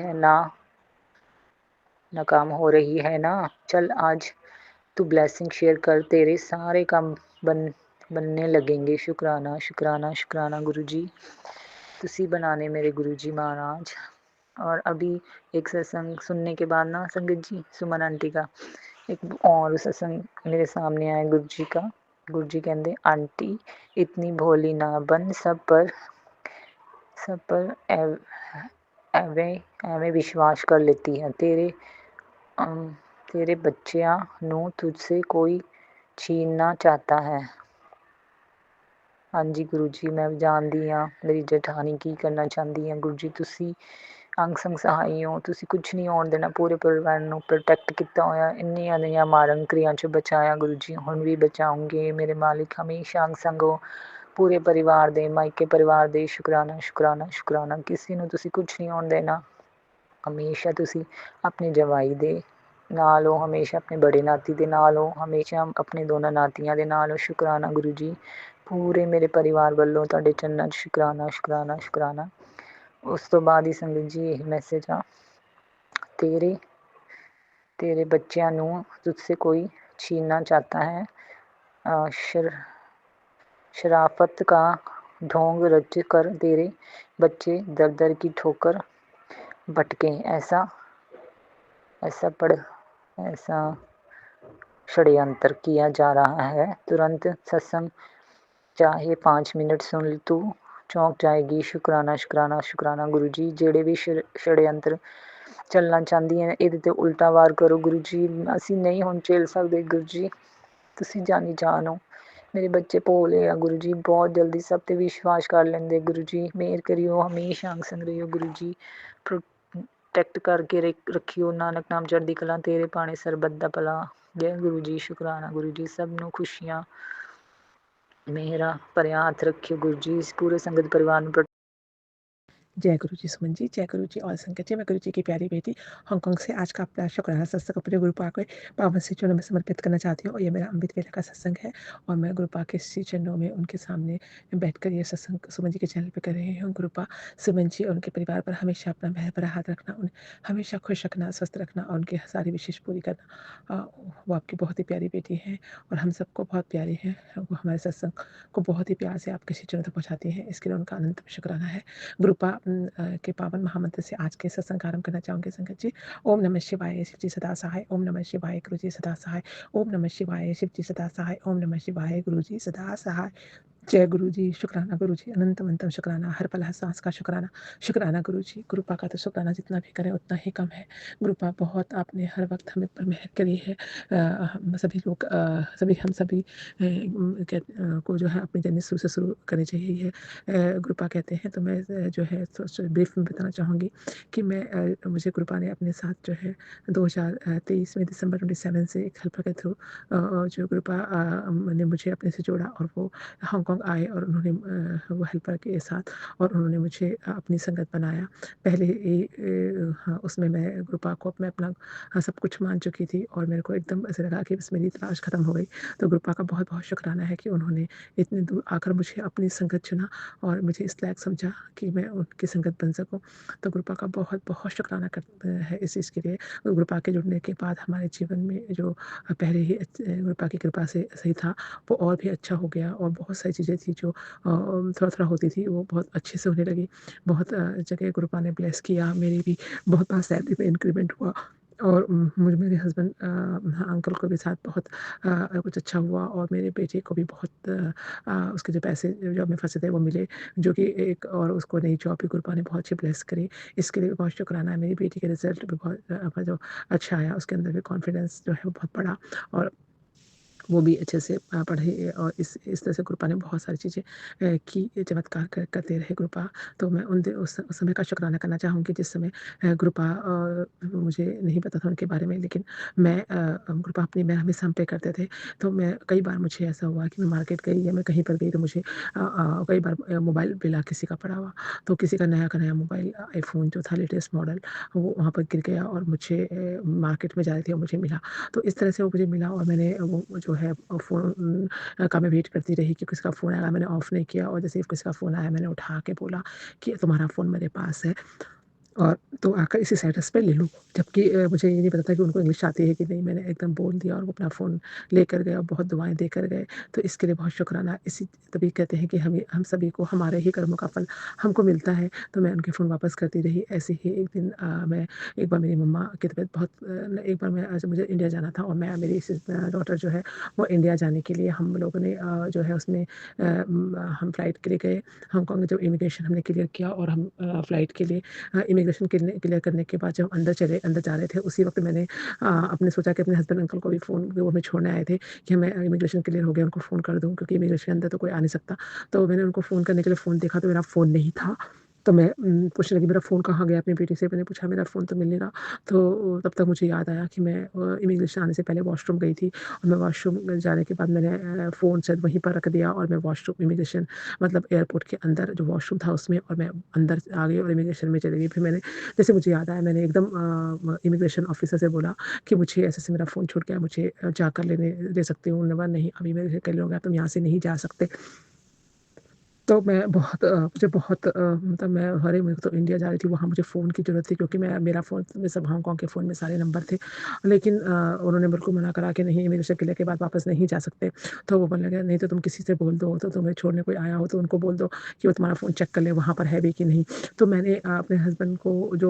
है ना, चल आज तू ब्लेसिंग शेयर कर, तेरे सारे काम बनने लगेंगे। शुक्राना शुक्राना शुक्राना गुरु जी, तुसी बनाने मेरे गुरु जी महाराज। और अभी एक सत्संग सुनने के बाद ना संगत जी, सुमन आंटी का एक और सत्संग मेरे सामने आया गुरु जी का। गुरु जी कहते आंटी इतनी भोली ना बन, सब पर एवें विश्वास कर लेती है। तेरे बच्चियां नू तुझसे कोई छीनना चाहता है। ਹਾਂਜੀ ਗੁਰੂ ਜੀ, ਮੈਂ ਜਾਣਦੀ ਹਾਂ ਮੇਰੀ ਜੇਠਾਣੀ ਕੀ ਕਰਨਾ ਚਾਹੁੰਦੀ ਹੈ। ਗੁਰੂ ਜੀ ਤੁਸੀਂ ਅੰਗ ਸੰਗ ਸਹਾਈ ਹੋ, ਤੁਸੀਂ ਕੁਛ ਨਹੀਂ ਹੋਣ ਦੇਣਾ। ਪੂਰੇ ਪਰਿਵਾਰ ਨੂੰ ਪ੍ਰੋਟੈਕਟ ਕੀਤਾ ਹੋਇਆ, ਇੰਨੀਆਂ ਮਾਰਨ ਕ੍ਰਿਆ 'ਚ ਬਚਾਇਆ ਗੁਰੂ ਜੀ, ਹੁਣ ਵੀ ਬਚਾਉਂਗੇ ਮੇਰੇ ਮਾਲਿਕ। ਹਮੇਸ਼ਾ ਅੰਗ ਸੰਗ ਹੋ ਪੂਰੇ ਪਰਿਵਾਰ ਦੇ, ਮਾਇਕੇ ਪਰਿਵਾਰ ਦੇ। ਸ਼ੁਕਰਾਨਾ ਸ਼ੁਕਰਾਨਾ ਸ਼ੁਕਰਾਨਾ। ਕਿਸੇ ਨੂੰ ਤੁਸੀਂ ਕੁਛ ਨਹੀਂ ਹੋਣ ਦੇਣਾ। ਹਮੇਸ਼ਾ ਤੁਸੀਂ ਆਪਣੇ ਜਵਾਈ ਦੇ ਨਾਲ ਹੋ, ਹਮੇਸ਼ਾ ਆਪਣੇ ਬੜੇ ਨਾਤੀ ਦੇ ਨਾਲ ਹੋ, ਹਮੇਸ਼ਾ ਆਪਣੇ ਦੋਨਾਂ ਨਾਤੀਆਂ ਦੇ ਨਾਲ ਹੋ। ਸ਼ੁਕਰਾਨਾ ਗੁਰੂ ਜੀ, ਪੂਰੇ ਮੇਰੇ ਪਰਿਵਾਰ ਵੱਲੋਂ ਤੁਹਾਡੇ ਚਰਨਾਂ 'ਚ ਸ਼ੁਕਰਾਨਾ ਸ਼ੁਕਰਾਨਾ ਸ਼ੁਕਰਾਨਾ। ਉਸ ਤੋਂ ਬਾਅਦ ਹੀ ਸੰਗਤ ਜੀ ਇਹ ਮੈਸੇਜ ਆ, तेरे बच्चों नू तुझसे कोई छीनना चाहता है। शराफत का ढोंग रच कर तेरे बच्चे दर दर की ठोकर भटके। ऐसा षड्यंत्र किया जा रहा है। तुरंत सत्संग चाहे 5 मिनट सुन तू चौंक जाएगी। शुकराना शुकराना शुकराना गुरु जी। ਜਿਹੜੇ ਵੀ षड्यंत्र ਚੱਲਣਾ ਚਾਹੁੰਦੀ ਹੈ ਇਹਦੇ 'ਤੇ ਉਲਟਾ ਵਾਰ ਕਰੋ ਗੁਰੂ ਜੀ। ਅਸੀਂ ਨਹੀਂ ਹੁਣ ਝੇਲ ਸਕਦੇ ਗੁਰੂ ਜੀ, ਤੁਸੀਂ ਜਾਣੀ ਜਾਣ ਹੋ। ਮੇਰੇ ਬੱਚੇ ਭੋਲੇ ਆ ਗੁਰੂ ਜੀ, ਬਹੁਤ ਜਲਦੀ ਸਭ 'ਤੇ ਵਿਸ਼ਵਾਸ ਕਰ ਲੈਂਦੇ ਗੁਰੂ ਜੀ। ਮਿਹਰ ਕਰਿਓ, ਹਮੇਸ਼ਾ ਅੰਗ ਸੰਗ ਰਹੀਓ ਗੁਰੂ ਜੀ। ਪ੍ਰੋਟੈਕਟ ਕਰਕੇ ਰੱਖਿਓ। ਨਾਨਕ ਨਾਮ ਚੜ੍ਹਦੀ ਕਲਾ, ਤੇਰੇ ਭਾਣੇ ਸਰਬੱਤ ਦਾ ਭਲਾ। ਜੈ ਗੁਰੂ ਜੀ। ਸ਼ੁਕਰਾਨਾ ਗੁਰੂ ਜੀ। ਸਭ ਨੂੰ ਖੁਸ਼ੀਆਂ ਮੇਰਾ ਭਰਿਆ ਹੱਥ ਰੱਖਿਓ गुरु जी। इस पूरे संगत परिवार में जय गुरु जी सुमन जी, जय गुरु जी और संगत जी। मैं गुरु जी की प्यारी बेटी हांगकांग से आज का अपना शुक्राना सत्संग अपने गुरु पा के पावन श्री चरणों में समर्पित करना चाहती हूँ। और ये मेरा अमृत वेला का सत्संग है और मैं गुरु पा के श्री चरणों में उनके सामने बैठकर ये सत्संग सुमन जी के चैनल पे कर रही हूँ। गुरु पा सुमन जी और उनके परिवार पर हमेशा अपना मेहर भरा हाथ रखना, उन्हें हमेशा खुश रखना, स्वस्थ रखना और उनकी सारी विशेष पूरी करना। वो आपकी बहुत ही प्यारी बेटी है और हम सबको बहुत प्यारी है। वो हमारे सत्संग को बहुत ही प्यार से आपके श्री चरणों तक पहुँचाती हैं, इसके लिए उनका अनंत शुक्राना है। गुरुपा के पावन महामंत्र से आज के सत्संग का आरंभ करना चाहूँगी संगत जी। ओम नमः शिवाय, शिव जी सदा सहाय। ओम नमः शिवाय, गुरु जी सदा सहाय। ओम नमः शिवाय, शिव जी सदा सहाय। ओम नमः शिवाय, गुरु जी सदा सहाय। जय गुरु जी। शुक्राना गुरु जी, अनंत अनंतम शुक्राना, हर पल हर सांस का शुक्राना। शुक्राना गुरु जी। गुरुपा का तो शुक्राना जितना भी करें उतना ही कम है। गुरुपा बहुत आपने हर वक्त हमें पर मेहर करी है। हम सभी लोग को जो है अपनी जर्नी शुरू से शुरू करनी चाहिए है। गुरुपा कहते हैं तो मैं जो है ब्रीफ में बताना चाहूँगी कि मुझे गुरुपा ने अपने साथ जो है 2023 में दिसंबर 27 से एक हेल्पर के थ्रू जो गुरुपा ने मुझे अपने से जोड़ा और वो हांगकांग आए और उन्होंने वो हेल्पर के साथ और उन्होंने मुझे अपनी संगत बनाया। पहले उसमें मैं गुरुपा को मैं अपना सब कुछ मान चुकी थी और मेरे को एकदम ऐसा लगा कि बस मेरी तलाश खत्म हो गई। तो गुरुपा का बहुत बहुत शुक्राना है कि उन्होंने इतनी दूर आकर मुझे अपनी संगत चुना और मुझे इस लायक समझा कि मैं उनकी संगत बन सकूं। तो गुरुपा का बहुत बहुत शुक्राना करता है इस चीज़ के लिए। गुरुपा के जुड़ने के बाद हमारे जीवन में जो पहले ही गुरुपा की कृपा से सही था वो और भी अच्छा हो गया और बहुत सारी चीज़ें थी जो थोड़ा थोड़ा होती थी वो बहुत अच्छे से होने लगी। बहुत जगह गुरुपा ने ब्लेस किया, मेरी भी बहुत बार सैलरी में इंक्रीमेंट हुआ और मुझे मेरे हस्बैंड अंकल को भी साथ बहुत कुछ अच्छा हुआ और मेरे बेटे को भी बहुत उसके जो पैसे जॉब में फंसे थे वो मिले, जो कि एक और उसको नई जॉब भी गुरुपा ने बहुत अच्छी ब्लेस करी। इसके लिए भी बहुत शुक्राना है। मेरी बेटी के रिजल्ट भी बहुत जो अच्छा आया, उसके अंदर भी कॉन्फिडेंस जो है वो बहुत बढ़ा और वो भी अच्छे से पढ़े और इस तरह से गुरुपा ने बहुत सारी चीज़ें की, चमत्कार करते रहे गुरुपा। तो मैं उस समय का शुक्राना करना चाहूँगी जिस समय गुरुपा मुझे नहीं पता था उनके बारे में, लेकिन मैं गुरुपा अपनी मैं हमेशा हम पे करते थे। तो मैं कई बार मुझे ऐसा हुआ कि मैं मार्केट गई या मैं कहीं पर गई तो मुझे कई बार मोबाइल बिला किसी का पड़ा हुआ, तो किसी का नया मोबाइल आईफोन जो था लेटेस्ट मॉडल वो वहाँ पर गिर गया और मुझे मार्केट में जा रही थी और मुझे मिला। तो इस तरह से वो मुझे मिला और मैंने वो जो है फ़ोन का मैं वेट करती रही कि किसका फ़ोन आएगा। मैंने ऑफ़ नहीं किया और जैसे ही किसी का फ़ोन आया मैंने उठा के बोला कि तुम्हारा फ़ोन मेरे पास है और तो आकर इसी एड्रेस पे ले लो। जबकि मुझे ये नहीं पता था कि उनको इंग्लिश आती है कि नहीं। मैंने एकदम बोल दिया और वो अपना फ़ोन लेकर गए और बहुत दुआएँ देकर गए। तो इसके लिए बहुत शुक्राना। तभी कहते हैं कि हम सभी को हमारे ही कर्मों का फल हमको मिलता है। तो मैं उनके फ़ोन वापस करती रही। ऐसे ही एक दिन एक बार मेरी मम्मा की तबीयत बहुत एक बार मुझे इंडिया जाना था और मेरी डॉटर जो है वो इंडिया जाने के लिए हम लोगों ने जो है उसमें हम फ़्लाइट के लिए गए। हांगकांग में जब इमिग्रेशन हमने क्लियर किया और हम फ़्लाइट के लिए इमिग्रेशन क्लियर करने के बाद जब अंदर जा रहे थे, उसी वक़्त मैंने अपने सोचा कि अपने हस्बैंड अंकल को भी फ़ोन, वो हमें छोड़ने आए थे, कि मैं इमिग्रेशन क्लियर हो गया, उनको फ़ोन कर दूँ, क्योंकि इमिग्रेशन के अंदर तो कोई आ नहीं सकता। तो मैंने उनको फ़ोन करने के लिए फ़ोन देखा, तो मेरा फ़ोन नहीं था। तो मैं पूछने लगी, मेरा फ़ोन कहाँ गया? अपनी बेटी से मैंने पूछा, मेरा फ़ोन तो मिल नहीं रहा। तो तब तक मुझे याद आया कि मैं इमिग्रेशन आने से पहले वॉशरूम गई थी, और मैं वॉशरूम जाने के बाद मैंने फ़ोन शायद वहीं पर रख दिया, और मैं वॉशरूम इमिग्रेशन मतलब एयरपोर्ट के अंदर जो वॉशरूम था उसमें, और मैं अंदर आ गई और इमिग्रेशन में चली गई। फिर मैंने, जैसे मुझे याद आया, मैंने एकदम इमिग्रेशन ऑफ़िसर से बोला कि मुझे ऐसे-ऐसे मेरा फ़ोन छूट गया, मुझे जाकर ले सकती हूँ? उन्होंने बोला, नहीं, अभी इमिग्रेशन क्लियर हो गया, तुम यहाँ से नहीं जा सकते। तो मैं बहुत मुझे बहुत मतलब मैं, अरे! मैं तो इंडिया जा रही थी, वहाँ मुझे फ़ोन की ज़रूरत थी, क्योंकि मेरा फ़ोन में सब हांगकांग के फ़ोन में सारे नंबर थे। लेकिन उन्होंने बिल्कुल मना करा कि नहीं, इमिग्रेशन क्लियर के बाद वापस नहीं जा सकते। तो वो बोलने लगे, नहीं तो तुम किसी से बोल दो, तो तुम्हें छोड़ने कोई आया हो तो उनको बोल दो कि वो तुम्हारा फ़ोन चेक कर ले, वहाँ पर है भी कि नहीं। तो मैंने अपने हस्बैंड को जो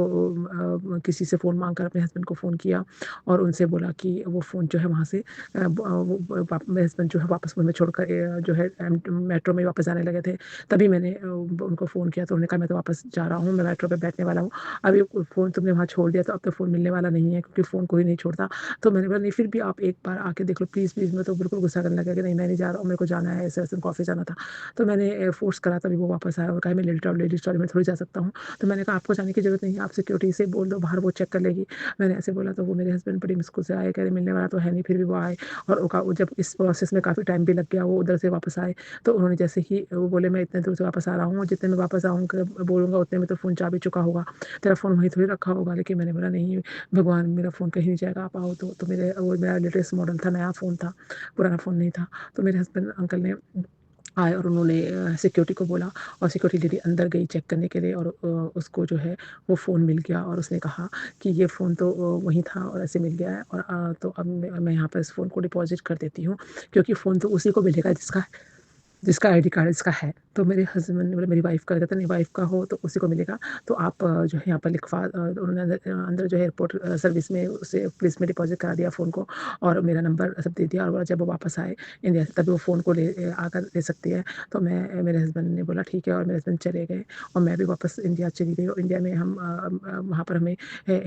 किसी से फ़ोन माँग कर अपने हस्बैंड को फ़ोन किया, और उनसे बोला कि वो फ़ोन जो है वहाँ से मेरे हस्बैंड जो है वापस मुझे छोड़कर जो है मेट्रो में वापस जाने लगे थे। तभी मैंने उनको फ़ोन किया, तो उन्होंने कहा, मैं तो वापस जा रहा हूँ, मैं मेट्रो पे बैठने वाला हूँ। अभी फ़ोन तुमने वहाँ छोड़ दिया, तो अब तो फ़ोन मिलने वाला नहीं है, क्योंकि फ़ोन कोई नहीं छोड़ता। तो मैंने बोला, नहीं, फिर भी आप एक बार आके देख लो प्लीज़, प्लीज़। मैं तो बिल्कुल गुस्सा करने लगा कि नहीं, मैं नहीं जा रहा हूँ, मेरे को जाना है, ऐसे-ऐसे उनको ऑफ़िस जाना था। तो मैंने फ़ोर्स करा, तभी वो वापस आए और कहा, मैं लेडीज़ टॉयलेट में थोड़ी जा सकता हूँ। तो मैंने कहा, आपको जाने की ज़रूरत नहीं है, आप सिक्योरिटी से बोल दो बाहर, वो चेक कर लेगी। मैंने ऐसे बोला, तो वो मेरे हस्बैंड बड़ी मुश्किल से आए, कह रहे मिलने वाला तो है नहीं, फिर भी वो आए, और वो जब इस प्रोसेस में काफ़ी टाइम भी लग गया, वो उधर से वापस आए। तो उन्होंने जैसे ही वो बोले, मैं इतने दूर से वापस आ रहा हूँ, और जितने में वापस आऊँगा बोलूँगा उतने में तो फ़ोन जा भी चुका होगा, तेरा फ़ोन वहीं थोड़ी रखा होगा। लेकिन मैंने बोला, नहीं भगवान, मेरा फ़ोन कहीं नहीं जाएगा, आप आओ तो। मेरा लेटेस्ट मॉडल था, नया फ़ोन था, पुराना फ़ोन नहीं था। तो मेरे हस्बैंड अंकल ने आए, और उन्होंने सिक्योरिटी को बोला, और सिक्योरिटी लेडी अंदर गई चेक करने के लिए, और उसको जो है वो फ़ोन मिल गया, और उसने कहा कि ये फ़ोन तो वहीं था और ऐसे मिल गया है, और तो अब मैं यहाँ पर इस फ़ोन को डिपॉज़िट कर देती हूँ, क्योंकि फ़ोन तो उसी को मिलेगा जिसका आईडी कार्ड इसका है। तो मेरे हस्बैंड ने बोला, मेरी वाइफ़ का, कहता नहीं, वाइफ़ का हो तो उसी को मिलेगा। तो आप जो है यहाँ पर उन्होंने अंदर जो है एयरपोर्ट सर्विस में उसे पुलिस में डिपॉज़िट करा दिया फ़ोन को, और मेरा नंबर सब दे दिया, और बोला जब वो वापस आए इंडिया से, तभी वो फ़ोन को आकर ले सकती है। तो मेरे हस्बैंड ने बोला ठीक है, और मेरे हस्बैंड चले गए, और मैं भी वापस इंडिया चली गई, और इंडिया में वहाँ पर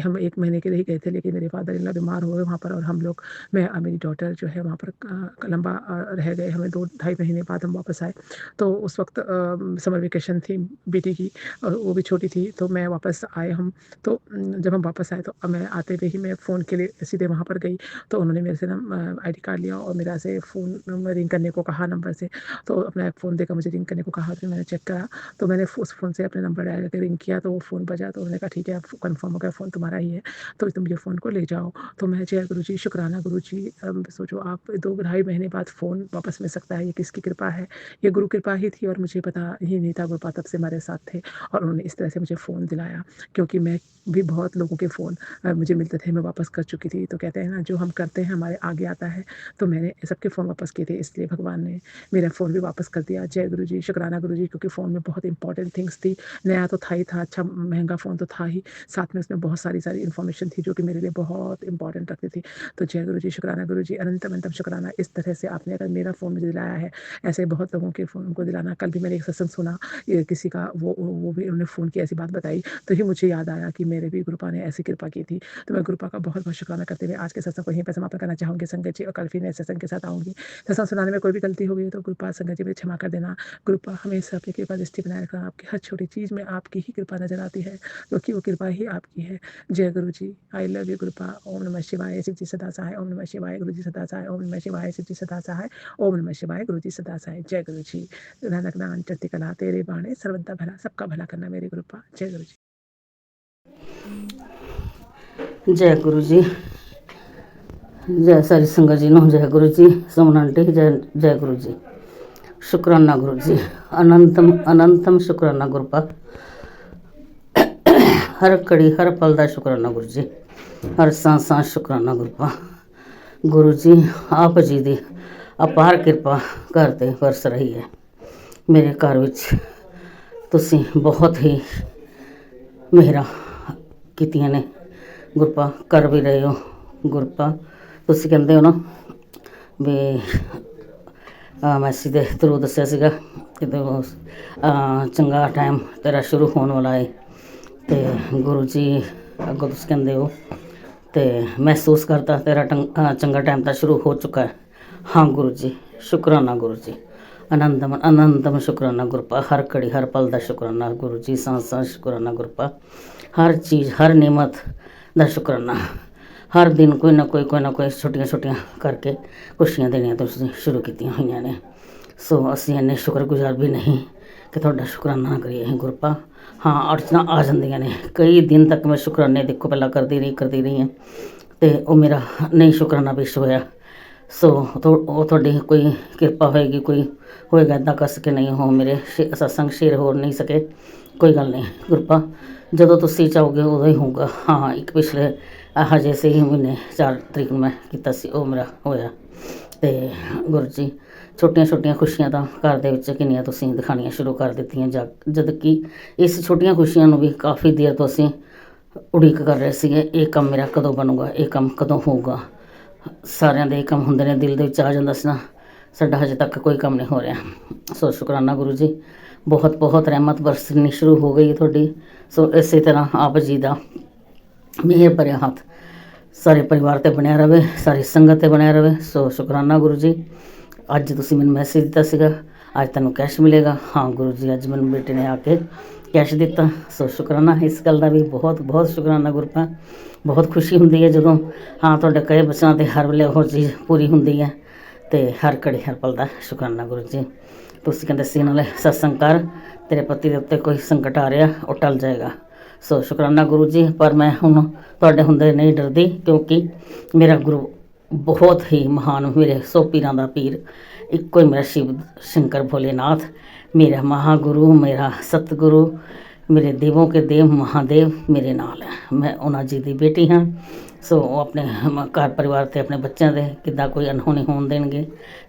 हम 1 महीने के लिए ही गए थे, लेकिन मेरे फादर इन लॉ बीमार हो गए वहाँ पर, और हम लोग, मैं और मेरी डॉटर जो है वहाँ पर लंबा रह गए, हमें 2 ढाई महीने बाद हम वापस आए। तो उस वक़्त समर वेकेशन थी बेटी की, और वो भी छोटी थी, तो मैं वापस आए हम। तो जब हम वापस आए, तो मैं आते हुए ही मैं फ़ोन के लिए सीधे वहाँ पर गई, तो उन्होंने मेरे से ना आईडी कार्ड लिया, और मेरा से फ़ोन रिंग करने को कहा नंबर से। तो अपना फ़ोन देकर मुझे रिंग करने को कहा, फिर मैंने चेक करा, तो मैंने उस फ़ोन से अपने नंबर डायल करके रिंग किया, तो वो फ़ोन बजा, तो उन्होंने कहा ठीक है, अब कन्फर्म हो गया, फ़ोन तुम्हारा ही है, तो तुम ये फ़ोन को ले जाओ। तो मैं, जय गुरुजी, शुक्राना गुरुजी, सोचो आप 2 ढाई महीने बाद फ़ोन वापस मिल सकता है, ये किसकी कृपा है? ये गुरु कृपा ही थी, और मुझे पता ही नहीं था, गुरुपा तब से हमारे साथ थे, और उन्होंने इस तरह से मुझे फ़ोन दिलाया, क्योंकि मैं भी बहुत लोगों के फ़ोन मुझे मिलते थे, मैं वापस कर चुकी थी। तो कहते हैं ना, जो हम करते हैं हमारे आगे आता है, तो मैंने सबके फ़ोन वापस किए थे, इसलिए भगवान ने मेरा फ़ोन भी वापस कर दिया। जय गुरुजी, शुक्राना गुरुजी, क्योंकि फ़ोन में बहुत इंपॉर्टेंट थिंग्स थी, नया तो था ही था, अच्छा महँगा फ़ोन तो था ही, साथ में उसमें बहुत सारी इन्फॉर्मेशन थी, जो कि मेरे लिए बहुत इंपॉर्टेंट रखती थी। तो जय गुरुजी, शुक्राना गुरुजी, अनंतम शुक्राना, इस तरह से आपने अगर मेरा फ़ोन मुझे दिलाया है, ऐसे बहुत लोगों के फ़ोन को दिलाना। कल भी मैंने एक सत्संग सुना, ये किसी का, वो भी उन्होंने फ़ोन की ऐसी बात बताई, तो ही मुझे याद आया कि मेरे भी गुरुपा ने ऐसी कृपा की थी। तो मैं गुरुपा का बहुत-बहुत शुक्राना करते हुए आज के सत्संग को यहीं पे समापन करना चाहूँगी संगत जी, और कल फिर नए सत्संग के साथ आऊँगी। सत्संग सुनाने में कोई भी गलती हो गई तो गुरुपा संगत जी मुझे क्षमा कर देना। गुरुपा हमेशा अपनी कृपा दृष्टि बनाए रखना, आपकी हर छोटी चीज़ में आपकी ही कृपा नज़र आती है, क्योंकि वो कृपा ही आपकी है। जय गुरु जी, आई लव यू गुरुपा। ओम नमः शिवाय, शिव जी सदा सहाय। ओम नमः शिवाय, गुरु जी सदा सहाय। ओम नमः शिवाय, शिव जी सदा सहाय। ओम नमः शिवाय, गुरु जी सदा सहाय। जय गुरु जी। नानक नाम चढ़ती कला, तेरे बाणे सर्वदा भला, सबका भला करना मेरे गुरुपा। जय गुरु जी। जय गुरु जी, जय सारी संगत जी नो, जय गुरु जी, सुमन आंटी, जय गुरु जी, शुक्राना गुरु जी, अनंतम शुक्राना गुरुपा, हर कड़ी हर पल का शुक्राना गुरु जी, हर सांस शुक्राना गुरुपा। गुरु जी आप जी दी अपार किरपा घर ते वरस रही है, मेरे घर विच तुसीं बहुत ही मेहरां कीतियां ने गुरुपा, कर भी रहे हो गुरुपा। तुसीं कहंदे हो ना भी मैसी दे थरू दस्सिया सीगा कि चंगा टाइम तेरा शुरू होने वाला है, ਤੇ ਗੁਰੂ ਜੀ ਅੱਗੋਂ ਤੁਸੀਂ ਕਹਿੰਦੇ ਹੋ ਤੇ ਮਹਿਸੂਸ ਕਰਦਾ ਤੇਰਾ ਚੰਗਾ ਟਾਈਮ ਤਾਂ ਸ਼ੁਰੂ ਹੋ ਚੁੱਕਾ ਹੈ। ਹਾਂ ਗੁਰੂ ਜੀ, ਸ਼ੁਕਰਾਨਾ ਗੁਰੂ ਜੀ, ਅਨੰਦਮ ਸ਼ੁਕਰਾਨਾ ਗੁਰਪਾ, ਹਰ ਘੜੀ ਹਰ ਪਲ ਦਾ ਸ਼ੁਕਰਾਨਾ ਗੁਰੂ ਜੀ, ਸਾਂ ਸ਼ੁਕਰਾਨਾ ਗੁਰਪਾ, ਹਰ ਚੀਜ਼ ਹਰ ਨਿਮਤ ਦਾ ਸ਼ੁਕਰਾਨਾ। ਹਰ ਦਿਨ ਕੋਈ ਨਾ ਕੋਈ ਛੋਟੀਆਂ ਕਰਕੇ ਖੁਸ਼ੀਆਂ ਦੇਣੀਆਂ ਤੁਸੀਂ ਸ਼ੁਰੂ ਕੀਤੀਆਂ ਹੋਈਆਂ ਨੇ। ਸੋ ਅਸੀਂ ਇੰਨੇ ਸ਼ੁਕਰਗੁਜ਼ਾਰ ਵੀ ਨਹੀਂ ਕਿ ਤੁਹਾਡਾ ਸ਼ੁਕਰਾਨਾ ਨਾ ਕਰੀਏ ਗੁਰਪਾ। ਹਾਂ, ਅੜਚਣਾਂ ਆ ਜਾਂਦੀਆਂ ਨੇ, ਕਈ ਦਿਨ ਤੱਕ ਮੈਂ ਸ਼ੁਕਰਾਨੇ ਦੇਖੋ ਪਹਿਲਾਂ ਕਰਦੀ ਰਹੀ ਹਾਂ ਅਤੇ ਉਹ ਮੇਰਾ ਨਹੀਂ ਸ਼ੁਕਰਾਨਾ ਪੇਸ਼ ਹੋਇਆ। ਸੋ ਉਹ ਤੁਹਾਡੀ ਕੋਈ ਕਿਰਪਾ ਹੋਏਗੀ, ਕੋਈ ਹੋਏਗਾ ਇੱਦਾਂ ਕੱਸ ਕੇ ਨਹੀਂ ਹੋ ਮੇਰੇ ਸਤਸੰਗ ਸ਼ੇਅਰ ਹੋ ਨਹੀਂ ਸਕੇ, ਕੋਈ ਗੱਲ ਨਹੀਂ ਗੁਰਪਾ, ਜਦੋਂ ਤੁਸੀਂ ਚਾਹੋਗੇ ਉਦੋਂ ਹੀ ਹੋਊਗਾ। ਹਾਂ, ਇੱਕ ਪਿਛਲੇ ਹਜੇ ਸਹੀ ਮਹੀਨੇ 4 ਤਰੀਕ ਨੂੰ ਮੈਂ ਕੀਤਾ ਸੀ, ਉਹ ਮੇਰਾ ਹੋਇਆ। ਅਤੇ ਗੁਰੂ ਜੀ ਛੋਟੀਆਂ ਖੁਸ਼ੀਆਂ ਤਾਂ ਘਰ ਦੇ ਵਿੱਚ ਕਿੰਨੀਆਂ ਤੁਸੀਂ ਦਿਖਾਉਣੀਆਂ ਸ਼ੁਰੂ ਕਰ ਦਿੱਤੀਆਂ, ਜਦ ਕਿ ਇਸ ਛੋਟੀਆਂ ਖੁਸ਼ੀਆਂ ਨੂੰ ਵੀ ਕਾਫੀ ਦੇਰ ਤੋਂ ਅਸੀਂ ਉਡੀਕ ਕਰ ਰਹੇ ਸੀਗੇ। ਇਹ ਕੰਮ ਮੇਰਾ ਕਦੋਂ ਬਣੂਗਾ, ਇਹ ਕੰਮ ਕਦੋਂ ਹੋਊਗਾ। ਸਾਰਿਆਂ ਦੇ ਇਹ ਕੰਮ ਹੁੰਦੇ ਨੇ, ਦਿਲ ਦੇ ਵਿੱਚ ਆ ਜਾਂਦਾ ਸੀ ਨਾ, ਸਾਡਾ ਹਜੇ ਤੱਕ ਕੋਈ ਕੰਮ ਨਹੀਂ ਹੋ ਰਿਹਾ। ਸੋ ਸ਼ੁਕਰਾਨਾ ਗੁਰੂ ਜੀ, ਬਹੁਤ ਰਹਿਮਤ ਬਰਸਣੀ ਸ਼ੁਰੂ ਹੋ ਗਈ ਤੁਹਾਡੀ। ਸੋ ਇਸੇ ਤਰ੍ਹਾਂ ਆਪ ਜੀ ਦਾ ਮਿਹਰ ਭਰਿਆ ਹੱਥ ਸਾਰੇ ਪਰਿਵਾਰ 'ਤੇ ਬਣਿਆ ਰਹੇ, ਸਾਰੀ ਸੰਗਤ 'ਤੇ ਬਣਿਆ ਰਹੇ। ਸੋ ਸ਼ੁਕਰਾਨਾ ਗੁਰੂ ਜੀ। ਅੱਜ ਤੁਸੀਂ ਮੈਨੂੰ ਮੈਸੇਜ ਦਿੱਤਾ ਸੀਗਾ ਅੱਜ ਤੈਨੂੰ ਕੈਸ਼ ਮਿਲੇਗਾ। ਹਾਂ ਗੁਰੂ ਜੀ, ਅੱਜ ਮੈਨੂੰ ਬੇਟੇ ਨੇ ਆ ਕੇ ਕੈਸ਼ ਦਿੱਤਾ। ਸੋ ਸ਼ੁਕਰਾਨਾ ਇਸ ਗੱਲ ਦਾ ਵੀ ਬਹੁਤ ਸ਼ੁਕਰਾਨਾ ਗੁਰਪਾ। ਬਹੁਤ ਖੁਸ਼ੀ ਹੁੰਦੀ ਹੈ ਜਦੋਂ ਹਾਂ ਤੁਹਾਡੇ ਕਹੇ ਬੱਚਿਆਂ 'ਤੇ ਹਰ ਵੇਲੇ ਉਹ ਚੀਜ਼ ਪੂਰੀ ਹੁੰਦੀ ਹੈ ਅਤੇ ਹਰ ਘੜੀ ਹਰ ਪਲ ਦਾ ਸ਼ੁਕਰਾਨਾ ਗੁਰੂ ਜੀ। ਤੁਸੀਂ ਕਹਿੰਦੇ ਸੀ ਨਾਲੇ ਸਤਸੰਗ ਕਰ, ਤੇਰੇ ਪਤੀ ਦੇ ਉੱਤੇ ਕੋਈ ਸੰਕਟ ਆ ਰਿਹਾ ਉਹ ਟਲ ਜਾਏਗਾ। ਸੋ ਸ਼ੁਕਰਾਨਾ ਗੁਰੂ ਜੀ। ਪਰ ਮੈਂ ਹੁਣ ਤੁਹਾਡੇ ਹੁੰਦੇ ਨਹੀਂ ਡਰਦੀ, ਕਿਉਂਕਿ ਮੇਰਾ ਗੁਰੂ ਬਹੁਤ ਹੀ ਮਹਾਨ, ਮੇਰੇ 100 ਪੀਰਾਂ ਦਾ ਪੀਰ ਇੱਕੋ ਹੀ ਮੇਰਾ ਸ਼ਿਵ ਸ਼ੰਕਰ ਭੋਲੇਨਾਥ, ਮੇਰਾ ਮਹਾਂਗੁਰੂ, ਮੇਰਾ ਸਤਿਗੁਰੂ, ਮੇਰੇ ਦੇਵੋਂ ਕੇ ਦੇਵ ਮਹਾਦੇਵ ਮੇਰੇ ਨਾਲ ਹੈ। ਮੈਂ ਉਹਨਾਂ ਜੀ ਦੀ ਬੇਟੀ ਹਾਂ। ਸੋ ਉਹ ਆਪਣੇ ਘਰ ਪਰਿਵਾਰ 'ਤੇ ਆਪਣੇ ਬੱਚਿਆਂ ਦੇ ਕਿੱਦਾਂ ਕੋਈ ਅਨਹੋਣੀ ਹੋਣ ਦੇਣਗੇ।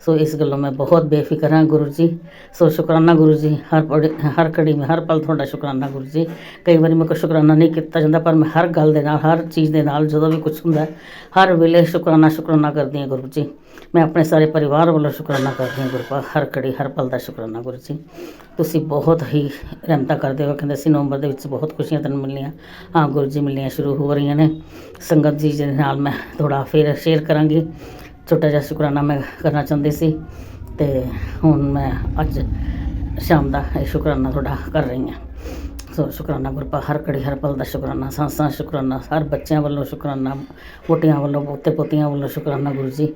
ਸੋ ਇਸ ਗੱਲੋਂ ਮੈਂ ਬਹੁਤ ਬੇਫਿਕਰ ਹਾਂ ਗੁਰੂ ਜੀ। ਸੋ ਸ਼ੁਕਰਾਨਾ ਗੁਰੂ ਜੀ, ਹਰ ਘੜੀ ਮੈਂ ਹਰ ਪਲ ਤੁਹਾਡਾ ਸ਼ੁਕਰਾਨਾ ਗੁਰੂ ਜੀ। ਕਈ ਵਾਰੀ ਮੇਰੇ ਕੋਲ ਸ਼ੁਕਰਾਨਾ ਨਹੀਂ ਕੀਤਾ ਜਾਂਦਾ, ਪਰ ਮੈਂ ਹਰ ਗੱਲ ਦੇ ਨਾਲ, ਹਰ ਚੀਜ਼ ਦੇ ਨਾਲ, ਜਦੋਂ ਵੀ ਕੁਛ ਹੁੰਦਾ ਹਰ ਵੇਲੇ ਸ਼ੁਕਰਾਨਾ ਕਰਦੀ ਹਾਂ ਗੁਰੂ ਜੀ। ਮੈਂ ਆਪਣੇ ਸਾਰੇ ਪਰਿਵਾਰ ਵੱਲੋਂ ਸ਼ੁਕਰਾਨਾ ਕਰਦੀ ਹਾਂ ਗੁਰਪਾ, ਹਰ ਘੜੀ ਹਰ ਪਲ ਦਾ ਸ਼ੁਕਰਾਨਾ ਗੁਰੂ ਜੀ। ਤੁਸੀਂ ਬਹੁਤ ਹੀ ਰਹਿਮਤਾਂ ਕਰਦੇ ਹੋ। ਕਹਿੰਦੇ ਸੀ ਨਵੰਬਰ ਦੇ ਵਿੱਚ ਬਹੁਤ ਖੁਸ਼ੀਆਂ ਤੈਨੂੰ ਮਿਲਣੀਆਂ। ਹਾਂ ਗੁਰੂ ਜੀ, ਮਿਲਣੀਆਂ ਸ਼ੁਰੂ ਹੋ ਰਹੀਆਂ ਨੇ। ਸੰਗਤ ਜੀ ਦੇ ਨਾਲ ਮੈਂ ਥੋੜ੍ਹਾ ਫਿਰ ਸ਼ੇਅਰ ਕਰਾਂਗੀ। ਛੋਟਾ ਜਿਹਾ ਸ਼ੁਕਰਾਨਾ ਮੈਂ ਕਰਨਾ ਚਾਹੁੰਦੀ ਸੀ ਅਤੇ ਹੁਣ ਮੈਂ ਅੱਜ ਸ਼ਾਮ ਦਾ ਇਹ ਸ਼ੁਕਰਾਨਾ ਤੁਹਾਡਾ ਕਰ ਰਹੀ ਹਾਂ। ਸੋ ਸ਼ੁਕਰਾਨਾ ਗੁਰਪਾ, ਹਰ ਘੜੀ ਹਰ ਪਲ ਦਾ ਸ਼ੁਕਰਾਨਾ, ਸਾਂ ਸ਼ੁਕਰਾਨਾ, ਹਰ ਬੱਚਿਆਂ ਵੱਲੋਂ ਸ਼ੁਕਰਾਨਾ, ਪੋਤਿਆਂ ਵੱਲੋਂ, ਪੋਤੇ ਪੋਤੀਆਂ ਵੱਲੋਂ ਸ਼ੁਕਰਾਨਾ ਗੁਰੂ ਜੀ।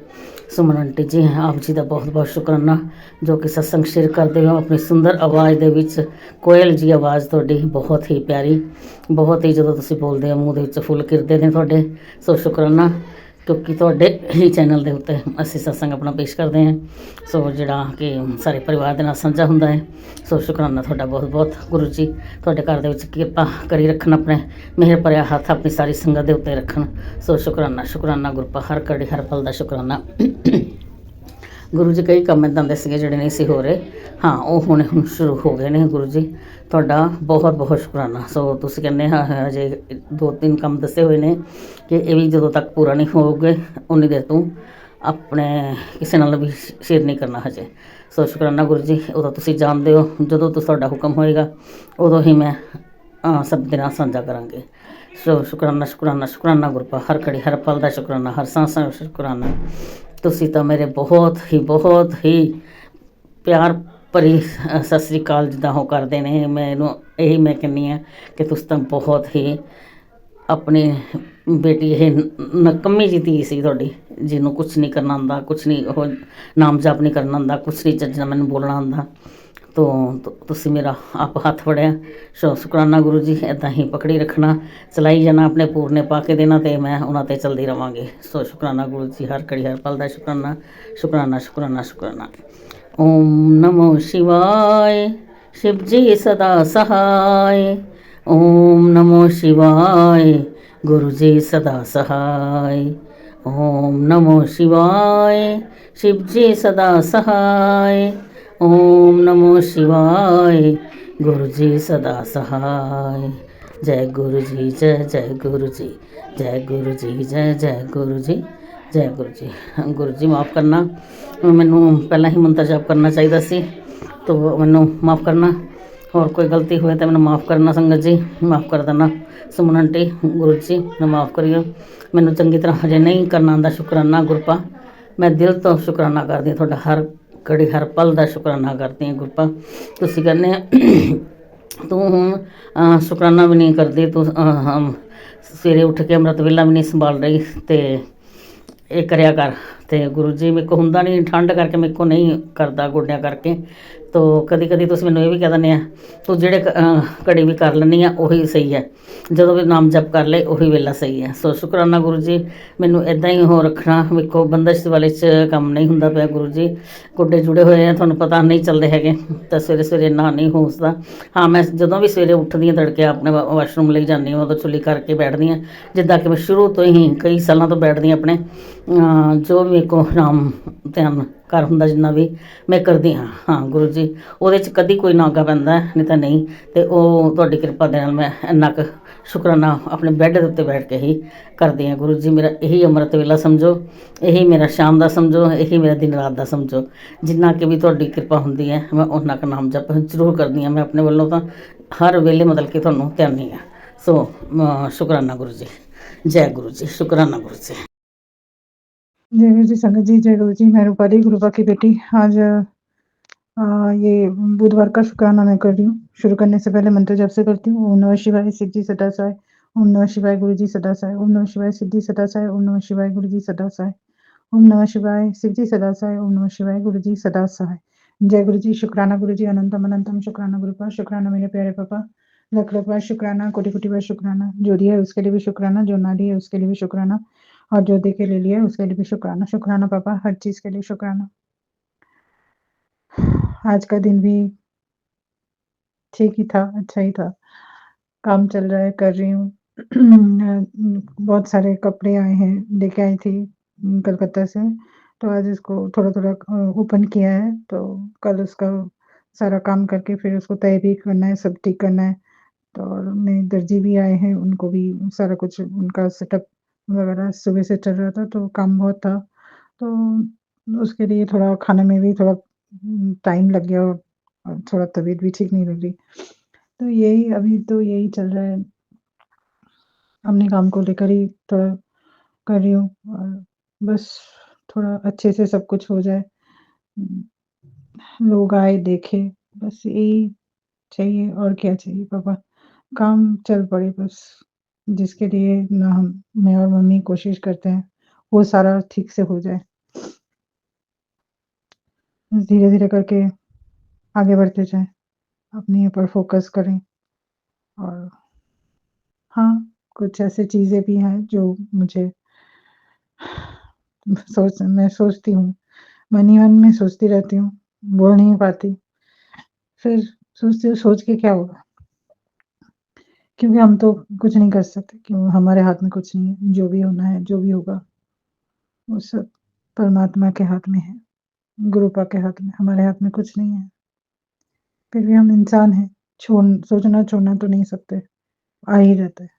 ਸੁਮਨ ਆਂਟੀ ਜੀ, ਆਪ ਜੀ ਦਾ ਬਹੁਤ ਸ਼ੁਕਰਾਨਾ ਜੋ ਕਿ ਸਤਸੰਗ ਸ਼ੇਅਰ ਕਰਦੇ ਹੋ ਆਪਣੀ ਸੁੰਦਰ ਆਵਾਜ਼ ਦੇ ਵਿੱਚ। ਕੋਇਲ ਜੀ ਆਵਾਜ਼ ਤੁਹਾਡੀ ਬਹੁਤ ਹੀ ਪਿਆਰੀ, ਬਹੁਤ ਹੀ, ਜਦੋਂ ਤੁਸੀਂ ਬੋਲਦੇ ਹੋ ਮੂੰਹ ਦੇ ਵਿੱਚ ਫੁੱਲ ਖਿੜਦੇ ਨੇ ਤੁਹਾਡੇ। ਸੋ ਸ਼ੁਕਰਾਨਾ, ਕਿਉਂਕਿ ਤੁਹਾਡੇ ਹੀ ਚੈਨਲ ਦੇ ਉੱਤੇ ਅਸੀਂ ਸਤਸੰਗ ਆਪਣਾ ਪੇਸ਼ ਕਰਦੇ ਹਾਂ। ਸੋ ਜਿਹੜਾ ਕਿ ਸਾਰੇ ਪਰਿਵਾਰ ਦੇ ਨਾਲ ਸਾਂਝਾ ਹੁੰਦਾ ਹੈ। ਸੋ ਸ਼ੁਕਰਾਨਾ ਤੁਹਾਡਾ ਬਹੁਤ ਗੁਰੂ ਜੀ। ਤੁਹਾਡੇ ਘਰ ਦੇ ਵਿੱਚ ਕਿਰਪਾ ਕਰੀ ਰੱਖਣ, ਆਪਣੇ ਮਿਹਰ ਭਰਿਆ ਹੱਥ ਆਪਣੀ ਸਾਰੀ ਸੰਗਤ ਦੇ ਉੱਤੇ ਰੱਖਣ। ਸੋ ਸ਼ੁਕਰਾਨਾ ਗੁਰਪਾ, ਹਰ ਘੜੀ ਹਰ ਪਲ ਦਾ ਸ਼ੁਕਰਾਨਾ ਗੁਰੂ ਜੀ। ਕਈ ਕੰਮ ਇੱਦਾਂ ਦੇ ਸੀਗੇ ਜਿਹੜੇ ਨਹੀਂ ਸੀ ਹੋ ਰਹੇ, ਹਾਂ ਉਹ ਹੁਣ ਸ਼ੁਰੂ ਹੋ ਗਏ ਨੇ ਗੁਰੂ ਜੀ। ਤੁਹਾਡਾ ਬਹੁਤ ਸ਼ੁਕਰਾਨਾ। ਸੋ ਤੁਸੀਂ ਕਹਿੰਦੇ ਹਾਂ ਹਜੇ 2-3 ਕੰਮ ਦੱਸੇ ਹੋਏ ਨੇ ਕਿ ਇਹ ਵੀ ਜਦੋਂ ਤੱਕ ਪੂਰਾ ਨਹੀਂ ਹੋਊਗੇ ਉਨੀ ਦੇਰ ਤੂੰ ਆਪਣੇ ਕਿਸੇ ਨਾਲ ਵੀ ਸ਼ੇਅਰ ਨਹੀਂ ਕਰਨਾ ਹਜੇ। ਸੋ ਸ਼ੁਕਰਾਨਾ ਗੁਰੂ ਜੀ। ਉਦੋਂ ਤੁਸੀਂ ਜਾਣਦੇ ਹੋ, ਜਦੋਂ ਤੁਹਾਡਾ ਹੁਕਮ ਹੋਏਗਾ ਉਦੋਂ ਹੀ ਮੈਂ ਸਭ ਦੇ ਨਾਲ ਸਾਂਝਾ ਕਰਾਂਗੇ। ਸੋ ਸ਼ੁਕਰਾਨਾ ਗੁਰਪਾ, ਹਰ ਘੜੀ ਹਰ ਪਲ ਦਾ ਸ਼ੁਕਰਾਨਾ, ਹਰ ਸਾਂ ਸ਼ੁਕਰਾਨਾ। ਤੁਸੀਂ ਤਾਂ ਮੇਰੇ ਬਹੁਤ ਹੀ ਪਿਆਰ ਭਰੀ ਸਤਿ ਸ਼੍ਰੀ ਅਕਾਲ ਜਿੱਦਾਂ ਉਹ ਕਰਦੇ ਨੇ, ਮੈਨੂੰ ਇਹੀ ਮੈਂ ਕਹਿੰਦੀ ਹਾਂ ਕਿ ਤੁਸੀਂ ਤਾਂ ਬਹੁਤ ਹੀ ਆਪਣੀ ਬੇਟੀ ਇਹ ਨਕੰਮੀ ਜਿਹੀ ਧੀ ਸੀ ਤੁਹਾਡੀ, ਜਿਹਨੂੰ ਕੁਛ ਨਹੀਂ ਕਰਨਾ ਆਉਂਦਾ, ਕੁਛ ਨਹੀਂ ਉਹ ਨਾਮ ਜਪ ਨਹੀਂ ਕਰਨਾ ਆਉਂਦਾ, ਕੁਛ ਨਹੀਂ ਚੱਜ ਨਾਲ ਮੈਨੂੰ ਬੋਲਣਾ ਆਉਂਦਾ। ਤੁਸੀਂ ਮੇਰਾ ਆਪ ਹੱਥ ਫੜਿਆ। ਸੋ ਸ਼ੁਕਰਾਨਾ ਗੁਰੂ ਜੀ। ਇੱਦਾਂ ਹੀ ਪਕੜੀ ਰੱਖਣਾ, ਚਲਾਈ ਜਾਣਾ, ਆਪਣੇ ਪੂਰਨੇ ਪਾ ਕੇ ਦੇਣਾ ਅਤੇ ਮੈਂ ਉਹਨਾਂ 'ਤੇ ਚੱਲਦੀ ਰਹਾਂਗੀ। ਸੋ ਸ਼ੁਕਰਾਨਾ ਗੁਰੂ ਜੀ, ਹਰ ਘੜੀ ਹਰ ਪਲ ਦਾ ਸ਼ੁਕਰਾਨਾ। ਓਮ ਨਮੋ ਸ਼ਿਵਾਏ, शिव जी सदा सहाय। ओम नमो शिवाय, गुरु जी सदा सहाय। ओम नमो शिवाय, शिव जी सदा सहाय। ओम नमो शिवाय, गुरु जी सदा सहाय। जय गुरु जी, जय जय गुरु जी, जय गुरु जी, जय जय गुरु जी, जय गुरु जी। गुरु जी माफ़ करना, मैनू पहला ही मंत्र जाप करना चाहिए सी, तो मैनू माफ़ करना। ਹੋਰ ਕੋਈ ਗਲਤੀ ਹੋਵੇ ਤਾਂ ਮੈਨੂੰ ਮਾफ़ ਕਰਨਾ ਸੰਗਤ ਜੀ, ਮਾफ़ ਕਰ ਦੇਣਾ। ਸੁਮਨ ਆਂਟੀ, ਗੁਰੂ ਜੀ ਮੈਨੂੰ ਮਾफ़ ਕਰਿਓ, ਮੈਨੂੰ ਚੰਗੀ ਤਰ੍ਹਾਂ ਹਜੇ ਨਹੀਂ ਕਰਨਾ ਆਉਂਦਾ ਸ਼ੁਕਰਾਨਾ ਗੁਰਪਾ। ਮੈਂ ਦਿਲ ਤੋਂ ਸ਼ੁਕਰਾਨਾ ਕਰਦੀ ਹਾਂ ਤੁਹਾਡਾ, ਹਰ ਘੜੀ ਹਰ ਪਲ ਦਾ ਸ਼ੁਕਰਾਨਾ ਕਰਦੀ ਹਾਂ ਗੁਰਪਾ। ਤੁਸੀਂ ਕਹਿੰਦੇ ਆ ਤੂੰ ਹੁਣ ਸ਼ੁਕਰਾਨਾ ਵੀ ਨਹੀਂ ਕਰਦੀ, ਤੂੰ ਸਵੇਰੇ ਉੱਠ ਕੇ ਅੰਮ੍ਰਿਤ ਵੇਲਾ ਵੀ ਨਹੀਂ ਸੰਭਾਲ ਰਹੀ, ਅਤੇ ਇਹ ਕਰਿਆ ਕਰ। ਅਤੇ ਗੁਰੂ ਜੀ ਮੇਰੇ ਕੋਲ ਹੁੰਦਾ ਨਹੀਂ, ਠੰਡ ਕਰਕੇ ਮੇਰੇ ਕੋਲ ਨਹੀਂ ਕਰਦਾ, ਗੋਡਿਆਂ ਕਰਕੇ। ਤੋ ਕਦੀ ਕਦੀ ਤੁਸੀਂ ਮੈਨੂੰ ਇਹ ਵੀ ਕਹਿ ਦਿੰਦੇ ਆ ਤੂੰ ਜਿਹੜੇ ਘੜੀ ਵੀ ਕਰ ਲੈਂਦੀ ਆ ਉਹੀ ਸਹੀ ਹੈ, ਜਦੋਂ ਵੀ ਨਾਮ ਜਪ ਕਰ ਲਏ ਉਹੀ ਵੇਲਾ ਸਹੀ ਹੈ। ਸੋ ਸ਼ੁਕਰਾਨਾ ਗੁਰੂ ਜੀ, ਮੈਨੂੰ ਇੱਦਾਂ ਹੀ ਹੋ ਰੱਖਣਾ। ਮੇਰੇ ਕੋਲ ਬੰਦਸ਼ ਵਾਲੇ 'ਚ ਕੰਮ ਨਹੀਂ ਹੁੰਦਾ ਪਿਆ ਗੁਰੂ ਜੀ, ਗੋਡੇ ਜੁੜੇ ਹੋਏ ਆ, ਤੁਹਾਨੂੰ ਪਤਾ ਨਹੀਂ ਚੱਲਦੇ ਹੈਗੇ, ਤਾਂ ਸਵੇਰੇ ਸਵੇਰੇ ਇੰਨਾ ਨਹੀਂ ਹੋ ਸਕਦਾ। ਹਾਂ, ਮੈਂ ਜਦੋਂ ਵੀ ਸਵੇਰੇ ਉੱਠਦੀ ਹਾਂ ਤੜਕੇ ਆਪਣੇ ਵਾਸ਼ਰੂਮ ਲਈ ਜਾਂਦੀ ਹਾਂ, ਉਦੋਂ ਚੁੱਲੀ ਕਰਕੇ ਬੈਠਦੀ ਹਾਂ, ਜਿੱਦਾਂ ਕਿ ਮੈਂ ਸ਼ੁਰੂ ਤੋਂ ਹੀ ਕਈ ਸਾਲਾਂ ਤੋਂ ਬੈਠਦੀ ਹਾਂ। ਆਪਣੇ ਜੋ ਵੀ ਮੇਰੇ ਕੋਲ ਨਾਮ ਧਿਆਨ ਕਰ ਹੁੰਦਾ ਜਿੰਨਾ ਵੀ ਮੈਂ ਕਰਦੀ ਹਾਂ। ਹਾਂ ਗੁਰੂ ਜੀ, ਉਹਦੇ 'ਚ ਕਦੀ ਕੋਈ ਨਾਗਾ ਪੈਂਦਾ ਨਹੀਂ ਤਾਂ ਨਹੀਂ, ਅਤੇ ਉਹ ਤੁਹਾਡੀ ਕਿਰਪਾ ਦੇ ਨਾਲ ਮੈਂ ਇੰਨਾ ਕੁ ਸ਼ੁਕਰਾਨਾ ਆਪਣੇ ਬੈੱਡ ਦੇ ਉੱਤੇ ਬੈਠ ਕੇ ਹੀ ਕਰਦੀ ਹਾਂ। ਗੁਰੂ ਜੀ, ਮੇਰਾ ਇਹੀ ਅੰਮ੍ਰਿਤ ਵੇਲਾ ਸਮਝੋ, ਇਹੀ ਮੇਰਾ ਸ਼ਾਮ ਦਾ ਸਮਝੋ, ਇਹੀ ਮੇਰਾ ਦਿਨ ਰਾਤ ਦਾ ਸਮਝੋ। ਜਿੰਨਾ ਕਿ ਵੀ ਤੁਹਾਡੀ ਕਿਰਪਾ ਹੁੰਦੀ ਹੈ ਮੈਂ ਉਹਨਾਂ ਕੁ ਨਾਮ ਜਪ ਜ਼ਰੂਰ ਕਰਦੀ ਹਾਂ। ਮੈਂ ਆਪਣੇ ਵੱਲੋਂ ਤਾਂ ਹਰ ਵੇਲੇ ਮਤਲਬ ਕਿ ਤੁਹਾਨੂੰ ਧਿਆਨੀ ਹਾਂ। ਸੋ ਸ਼ੁਕਰਾਨਾ ਗੁਰੂ ਜੀ, जय गुरु जी, शुक्राना गुरु जी। जय गुरु जी संगत जी, जय गुरु जी। मैं रूपाली गुरुबा की बेटी। आज ये बुधवार का शुक्राना मैं कर रही हूँ। शुरू करने से पहले मंत्र जप से करती हूँ। ओम नमः शिवाय सिद्धि सदा साय, ओम नमः शिवाय गुरु जी सदा साय, ओम नमः शिवाय सिद्धि सदा साय, ओम नमः शिवाय गुरु जी सदा साय, ओम नमः शिवाय सिद्धि सदा साय, ओम नमः शिवाय गुरु जी सदा साय। जय गुरु जी। शुक्राना गुरु जी, अनंतम अनंतम शुक्राना गुरुपा, शुक्राना मेरे प्यारे पापा, लख लख बार शुक्राना, कोटि कोटि बार शुक्राना। जो दिया है उसके लिए भी शुक्राना, जो ना दिया उसके लिए भी शुक्राना, और जो दे के ले लिया है उसके लिए भी शुक्राना। शुक्राना पापा, हर चीज के लिए शुक्राना। आज का दिन भी ठीक ही था, अच्छा ही था। काम चल रहा है, कर रही हूँ। बहुत सारे कपड़े आए हैं, लेके आई थी कलकत्ता से, तो आज इसको थोड़ा-थोड़ा ओपन किया है, तो कल उसका सारा काम करके फिर उसको तय भी करना है, सब ठीक करना है। तो और नए दर्जी भी आए हैं, उनको भी सारा कुछ उनका सेटअप वगैरह सुबह से चल रहा था, तो काम बहुत था। तो उसके लिए थोड़ा खाने में भी थोड़ा टाइम लग गया, और थोड़ा तबीयत भी ठीक नहीं लग रही। तो यही अभी तो यही चल रहा है। अपने काम को लेकर ही थोड़ा कर रही हूँ, और बस थोड़ा अच्छे से सब कुछ हो जाए। लोग आए, देखे, बस यही चाहिए, और क्या चाहिए पापा। काम चल पड़े बस, जिसके लिए ना मैं और मम्मी कोशिश करते हैं, वो सारा ठीक से हो जाए। बस धीरे-धीरे करके आगे बढ़ते जाएँ, अपने ऊपर फ़ोकस करें। और हाँ, कुछ ऐसी चीज़ें भी हैं जो मुझे मैं सोचती हूँ, मन ही मन में सोचती रहती हूँ, बोल नहीं पाती। फिर सोचती हूँ, सोच के क्या होगा? क्योंकि हम तो कुछ नहीं कर सकते, क्यों हमारे हाथ में कुछ नहीं है। जो भी होना है, जो भी होगा, वो सब परमात्मा के हाथ में है, गुरुपा के हाथ में, हमारे हाथ में कुछ नहीं है। फिर भी हम इंसान हैं, सोचना छोड़ना तो नहीं सकते, आ ही जाता है।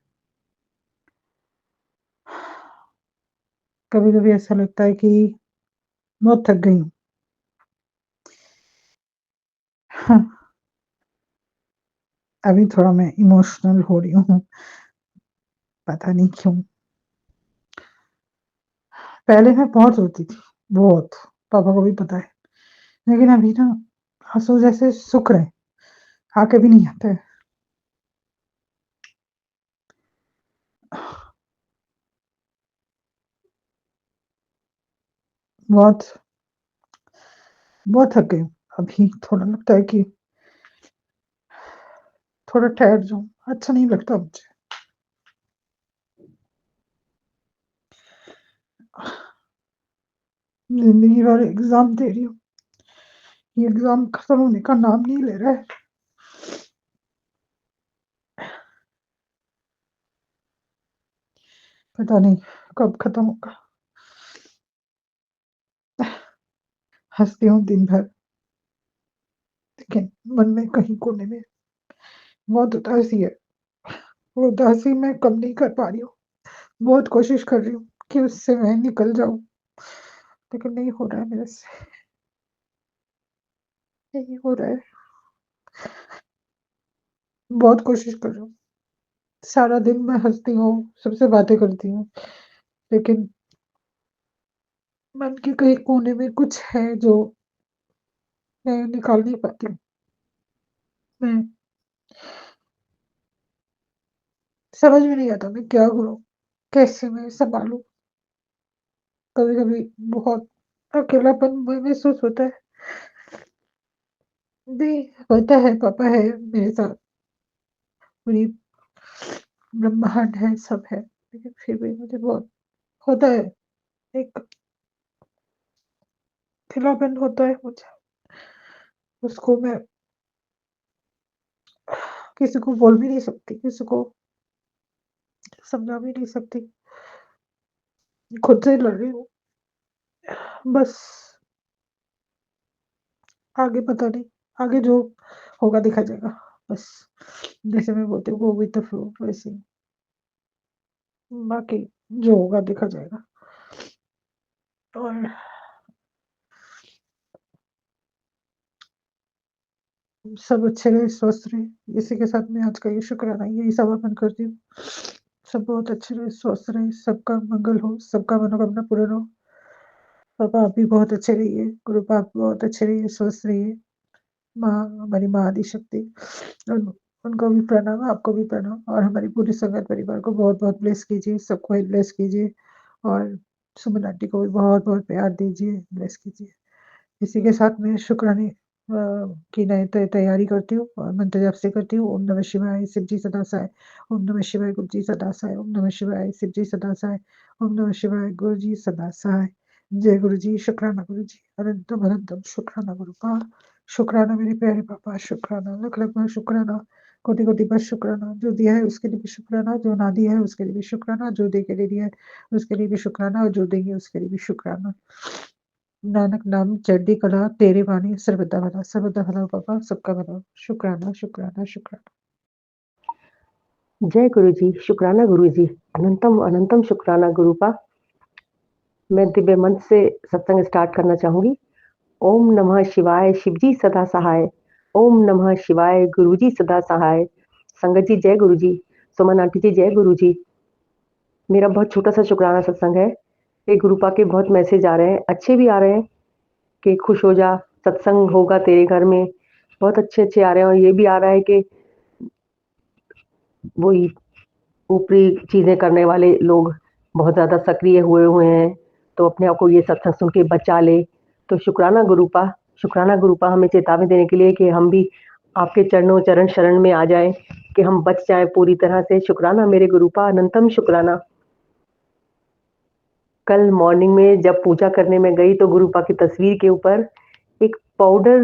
कभी-कभी ऐसा लगता है कि बहुत थक गई हूँ। हाँ, अभी थोड़ा मैं इमोशनल हो रही हूँ, पता नहीं क्यों? पहले मैं बहुत रोती थी, बहुत, पापा को भी पता है। लेकिन अभी ना आँसू जैसे सूख रहे हैं, आके भी नहीं आते हैं। बहुत बहुत थक गई हूँ। अभी थोड़ा लगता है कि थोड़ा ठहर जाऊँ, अच्छा नहीं लगता मुझे। ज़िंदगी भर एग्ज़ाम दे रही हूँ, ये एग्ज़ाम खत्म होने का नाम नहीं ले रहा है। पता नहीं कब खत्म होगा। हँसती हूँ दिन भर, लेकिन मन में कहीं कोने में बहुत उदासी है। वो उदासी मैं कम नहीं कर पा रही हूँ। बहुत कोशिश कर रही हूँ कि उससे मैं निकल जाऊँ, लेकिन नहीं हो रहा है मेरे से, नहीं हो रहा है। बहुत कोशिश कर रही हूँ। सारा दिन मैं हँसती हूँ, सबसे बातें करती हूँ, लेकिन मन के कहीं कोने में कुछ है जो मैं निकाल नहीं पाती हूँ। मैं समझ में नहीं आता मैं क्या करूँ? कैसे मैं सँभालूँ? कभी-कभी बहुत अकेलापन महसूस होता है। नहीं, होता है, पापा है मेरे साथ, पूरी ब्रह्मांड है, सब है, लेकिन फिर भी मुझे बहुत होता है, एक अकेलापन होता है मुझे, उसको मैं किसी को बोल भी नहीं सकती, किसी को समझा भी नहीं सकती, खुद से लड़ रही हूँ। बस आगे पता नहीं, आगे जो होगा देखा जाएगा, बस जैसे मैं बोलती हूँ गो विद द फ्लो वैसे ही, बाकी जो होगा देखा जाएगा। और सब अच्छे रहे, स्वस्थ रहे, इसी के साथ मैं आज का ये शुक्राना यही समापन करती हूँ। सब बहुत अच्छे रहे, स्वस्थ रहे, सबका मंगल हो, सबका मनोकामना पूर्ण हो। पापा आप भी बहुत अच्छे रहिए, गुरुपा आप बहुत अच्छे रहिए, स्वस्थ रहिए। माँ, हमारी माँ आदिशक्ति उन उनको भी प्रणाम, आपको भी प्रणाम और हमारी पूरी संगत परिवार को बहुत-बहुत ब्लेस कीजिए, सबको ब्लेस कीजिए और सुमन आंटी को भी बहुत-बहुत प्यार दीजिए, ब्लेस कीजिए। इसी के साथ मैं शुक्राने की नई तैयारी करती हूँ और मंत्र जाप से करती हूँ। ओम नमः शिवाय, शिव जी सदा सहाय। ओम नमः शिवाय, गुरु जी सदा सहाय। ओम नमः शिवाय, शिव जी सदा सहाय। ओम नमः शिवाय, गुरु जी सदा सहाय। जय गुरु जी, शुक्राना गुरु जी, अनंतम अनंतम शुक्राना गुरु का, शुक्राना मेरे प्यारे पापा, शुक्राना, लख-लख बार शुक्राना, कोटि-कोटि बार शुक्राना, जो दिया है उसके लिए भी शुक्राना, जो ना दिया है उसके लिए भी शुक्राना, जो दे के दे दिया है उसके लिए भी शुक्राना और जो देंगे उसके लिए भी शुक्राना। नानक नाम चढ़ती कला तेरे बानी सर्वदा भला हो पापा, सबका भला हो। शुक्राना, शुक्राना, शुक्राना। जय गुरु जी, शुक्राना गुरु जी, अनंतम अनंतम शुक्राना गुरुपा। मैं दिव्य मंत्र से सत्संग स्टार्ट करना चाहूँगी। ओम नमः शिवाय, शिव जी सदा सहाय। ओम नमः शिवाय, गुरु जी सदा सहाय। संगत जी जय गुरु जी, सुमन आंटी जी जय गुरु जी। मेरा बहुत छोटा-सा शुक्राना सत्संग है। ये गुरुपा के बहुत मैसेज आ रहे हैं, अच्छे भी आ रहे हैं कि खुश हो जा, सत्संग होगा तेरे घर में। बहुत अच्छे-अच्छे आ रहे हैं और ये भी आ रहा है कि वही ऊपरी चीज़ें करने वाले लोग बहुत ज़्यादा सक्रिय हुए हैं, तो अपने आप को ये सत्संग सुन के बचा ले। तो शुक्राना गुरुपा हमें चेतावनी देने के लिए कि हम भी आपके चरण शरण में आ जाएँ, कि हम बच जाएँ पूरी तरह से। शुक्राना मेरे गुरुपा, अनंतम शुक्राना। कल मॉर्निंग में जब पूजा करने में गई तो गुरुपा की तस्वीर के ऊपर एक पाउडर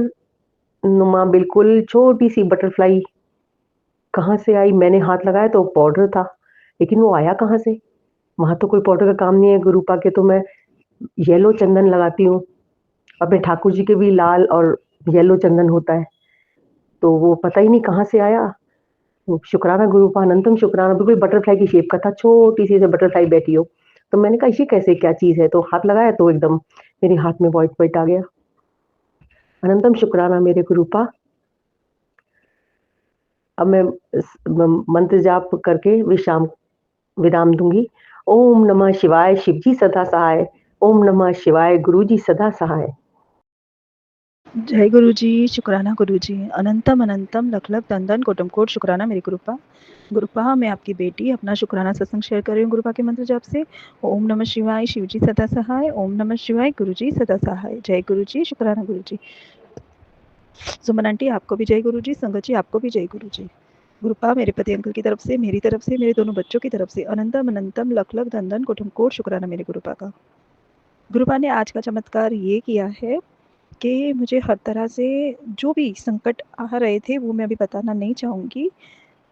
नुमा बिल्कुल छोटी-सी बटरफ्लाई कहाँ से आई? मैंने हाथ लगाया तो पाउडर था, लेकिन वो आया कहाँ से? वहाँ तो कोई पाउडर का काम नहीं है। गुरुपा के तो मैं येलो चंदन लगाती हूँ, अपने ठाकुर जी के भी लाल और येलो चंदन होता है, तो वो पता ही नहीं कहाँ से आया। वो शुक्राना गुरुपा, अनंतम शुक्राना, बिल्कुल बटरफ्लाई की शेप का था, छोटी-सी ऐसे बटरफ्लाई बैठी हो। तो मैंने कहा ये कैसे क्या चीज़ है? तो हाथ लगाया तो एकदम मेरे हाथ में व्हाइट-व्हाइट आ गया। अनंतम शुक्राना मेरे गुरुपा। अब मैं मंत्र जाप करके विराम दूँगी। ओम नमः शिवाय, शिव जी सदा सहाय। ओम नमः शिवाय, गुरु जी सदा सहाय। जय गुरु जी, शुक्राना गुरु जी, अनंतम अनंतम लख लख धन धन कोटम कोट शुक्राना मेरे गुरुपा। गुरुपा मैं आपकी बेटी अपना शुक्राना सत्संग शेयर कर रही हूँ गुरुपा के मंत्र जाप से। ओम नमः शिवाय, शिव जी सदा सहाय। ओम नमः शिवाय, गुरु जी सदा सहाय। जय गुरु जी, शुक्राना गुरु जी। सुमन आंटी आपको भी जय गुरु जी, संगत जी आपको भी जय गुरु जी। गुरुपा मेरे पति अंकल की तरफ से, मेरी तरफ से, मेरे दोनों बच्चों की तरफ से अनंतम अनंतम लख लख धन धन कोटम कोट शुक्राना मेरे गुरुपा का। गुरुपा ने आज का चमत्कार ये किया है कि मुझे हर तरह से जो भी संकट आ रहे थे वो मैं अभी बताना नहीं चाहूँगी।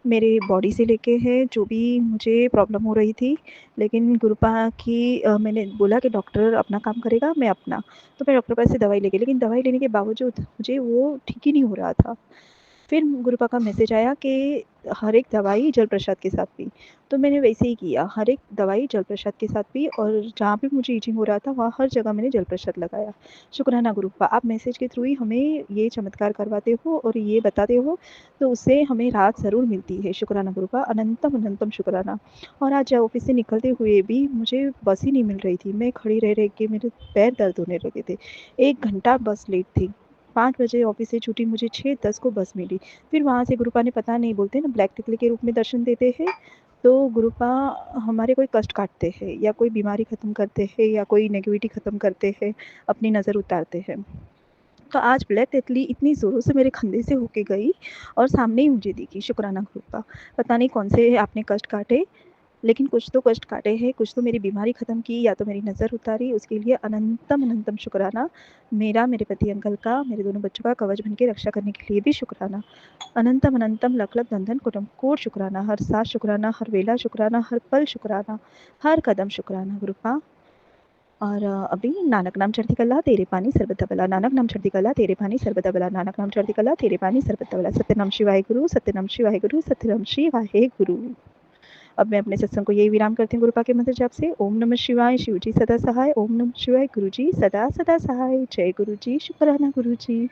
मेरे बॉडी से लेके है जो भी मुझे प्रॉब्लम हो रही थी, लेकिन गुरुपा की मैंने बोला कि डॉक्टर अपना काम करेगा, मैं अपना। तो मैं डॉक्टर के पास से दवाई लेके, लेकिन दवाई लेने के बावजूद मुझे वो ठीक ही नहीं हो रहा था। फिर गुरुपा का मैसेज आया कि हर एक दवाई जल प्रसाद के साथ पी। तो मैंने वैसे ही किया, हर एक दवाई जल प्रसाद के साथ पी और जहाँ पे मुझे ईचिंग हो रहा था वहाँ हर जगह मैंने जल प्रसाद लगाया। शुक्राना गुरुपा, आप मैसेज के थ्रू ही हमें ये चमत्कार करवाते हो और ये बताते हो, तो उससे हमें राहत ज़रूर मिलती है। शुक्राना गुरुपा, अनंतम अनंतम शुक्राना। और आज ऑफ़िस से निकलते हुए भी मुझे बस ही नहीं मिल रही थी। मैं खड़ी रह के मेरे पैर दर्द होने लगे थे। 1 घंटा बस लेट थी। 5 बजे ऑफ़िस से छूटी, मुझे 6:10 को बस मिली। फिर वहाँ से गुरुपा ने, पता नहीं, बोलते हैं ना ब्लैक टिकली के रूप में दर्शन देते हैं, तो गुरुपा हमारे कोई कष्ट काटते हैं या कोई बीमारी ख़त्म करते हैं या कोई नेगेटिविटी ख़त्म करते हैं, अपनी नज़र उतारते हैं। तो आज ब्लैक तितली इतनी ज़ोरों से मेरे कंधे से होके गई और सामने ही मुझे दिखी। शुक्राना गुरुपा, पता नहीं कौन से आपने कष्ट काटे, लेकिन कुछ तो कष्ट काटे हैं, कुछ तो मेरी बीमारी ख़त्म की या तो मेरी नज़र उतारी, उसके लिए अनंतम अनंतम शुक्राना। मेरा, मेरे पति अंकल का, मेरे दोनों बच्चों का कवच बन के रक्षा करने के लिए भी शुक्राना। अनंतम अनंतम लख लख धन धन कोटि कोटि शुक्राना। हर सांस शुक्राना, हर वेला शुक्राना, हर पल शुक्राना, हर कदम शुक्राना गुरुपा। और अभी नानक नाम चढ़ती कला तेरे पानी सर्बदा भला, नानक नाम चढ़ती कला तेरे पानी सर्बदा भला, नानक नाम चढ़ती कला तेरे पानी सर्बदा भला। सत्यनाम शिवाय गुरु, सत्यनाम शिवाय गुरु, सत्यनाम शिवाय गुरु। अब मैं अपने सत्संग को यही विराम करती हूँ गुरुपा के मंत्र जाप से। ओम नमः शिवाय, शिव जी सदा सहाय। ओम नमः शिवाय, गुरु जी सदा सदा सहाय। जय गुरु जी, शुक्राना गुरु जी।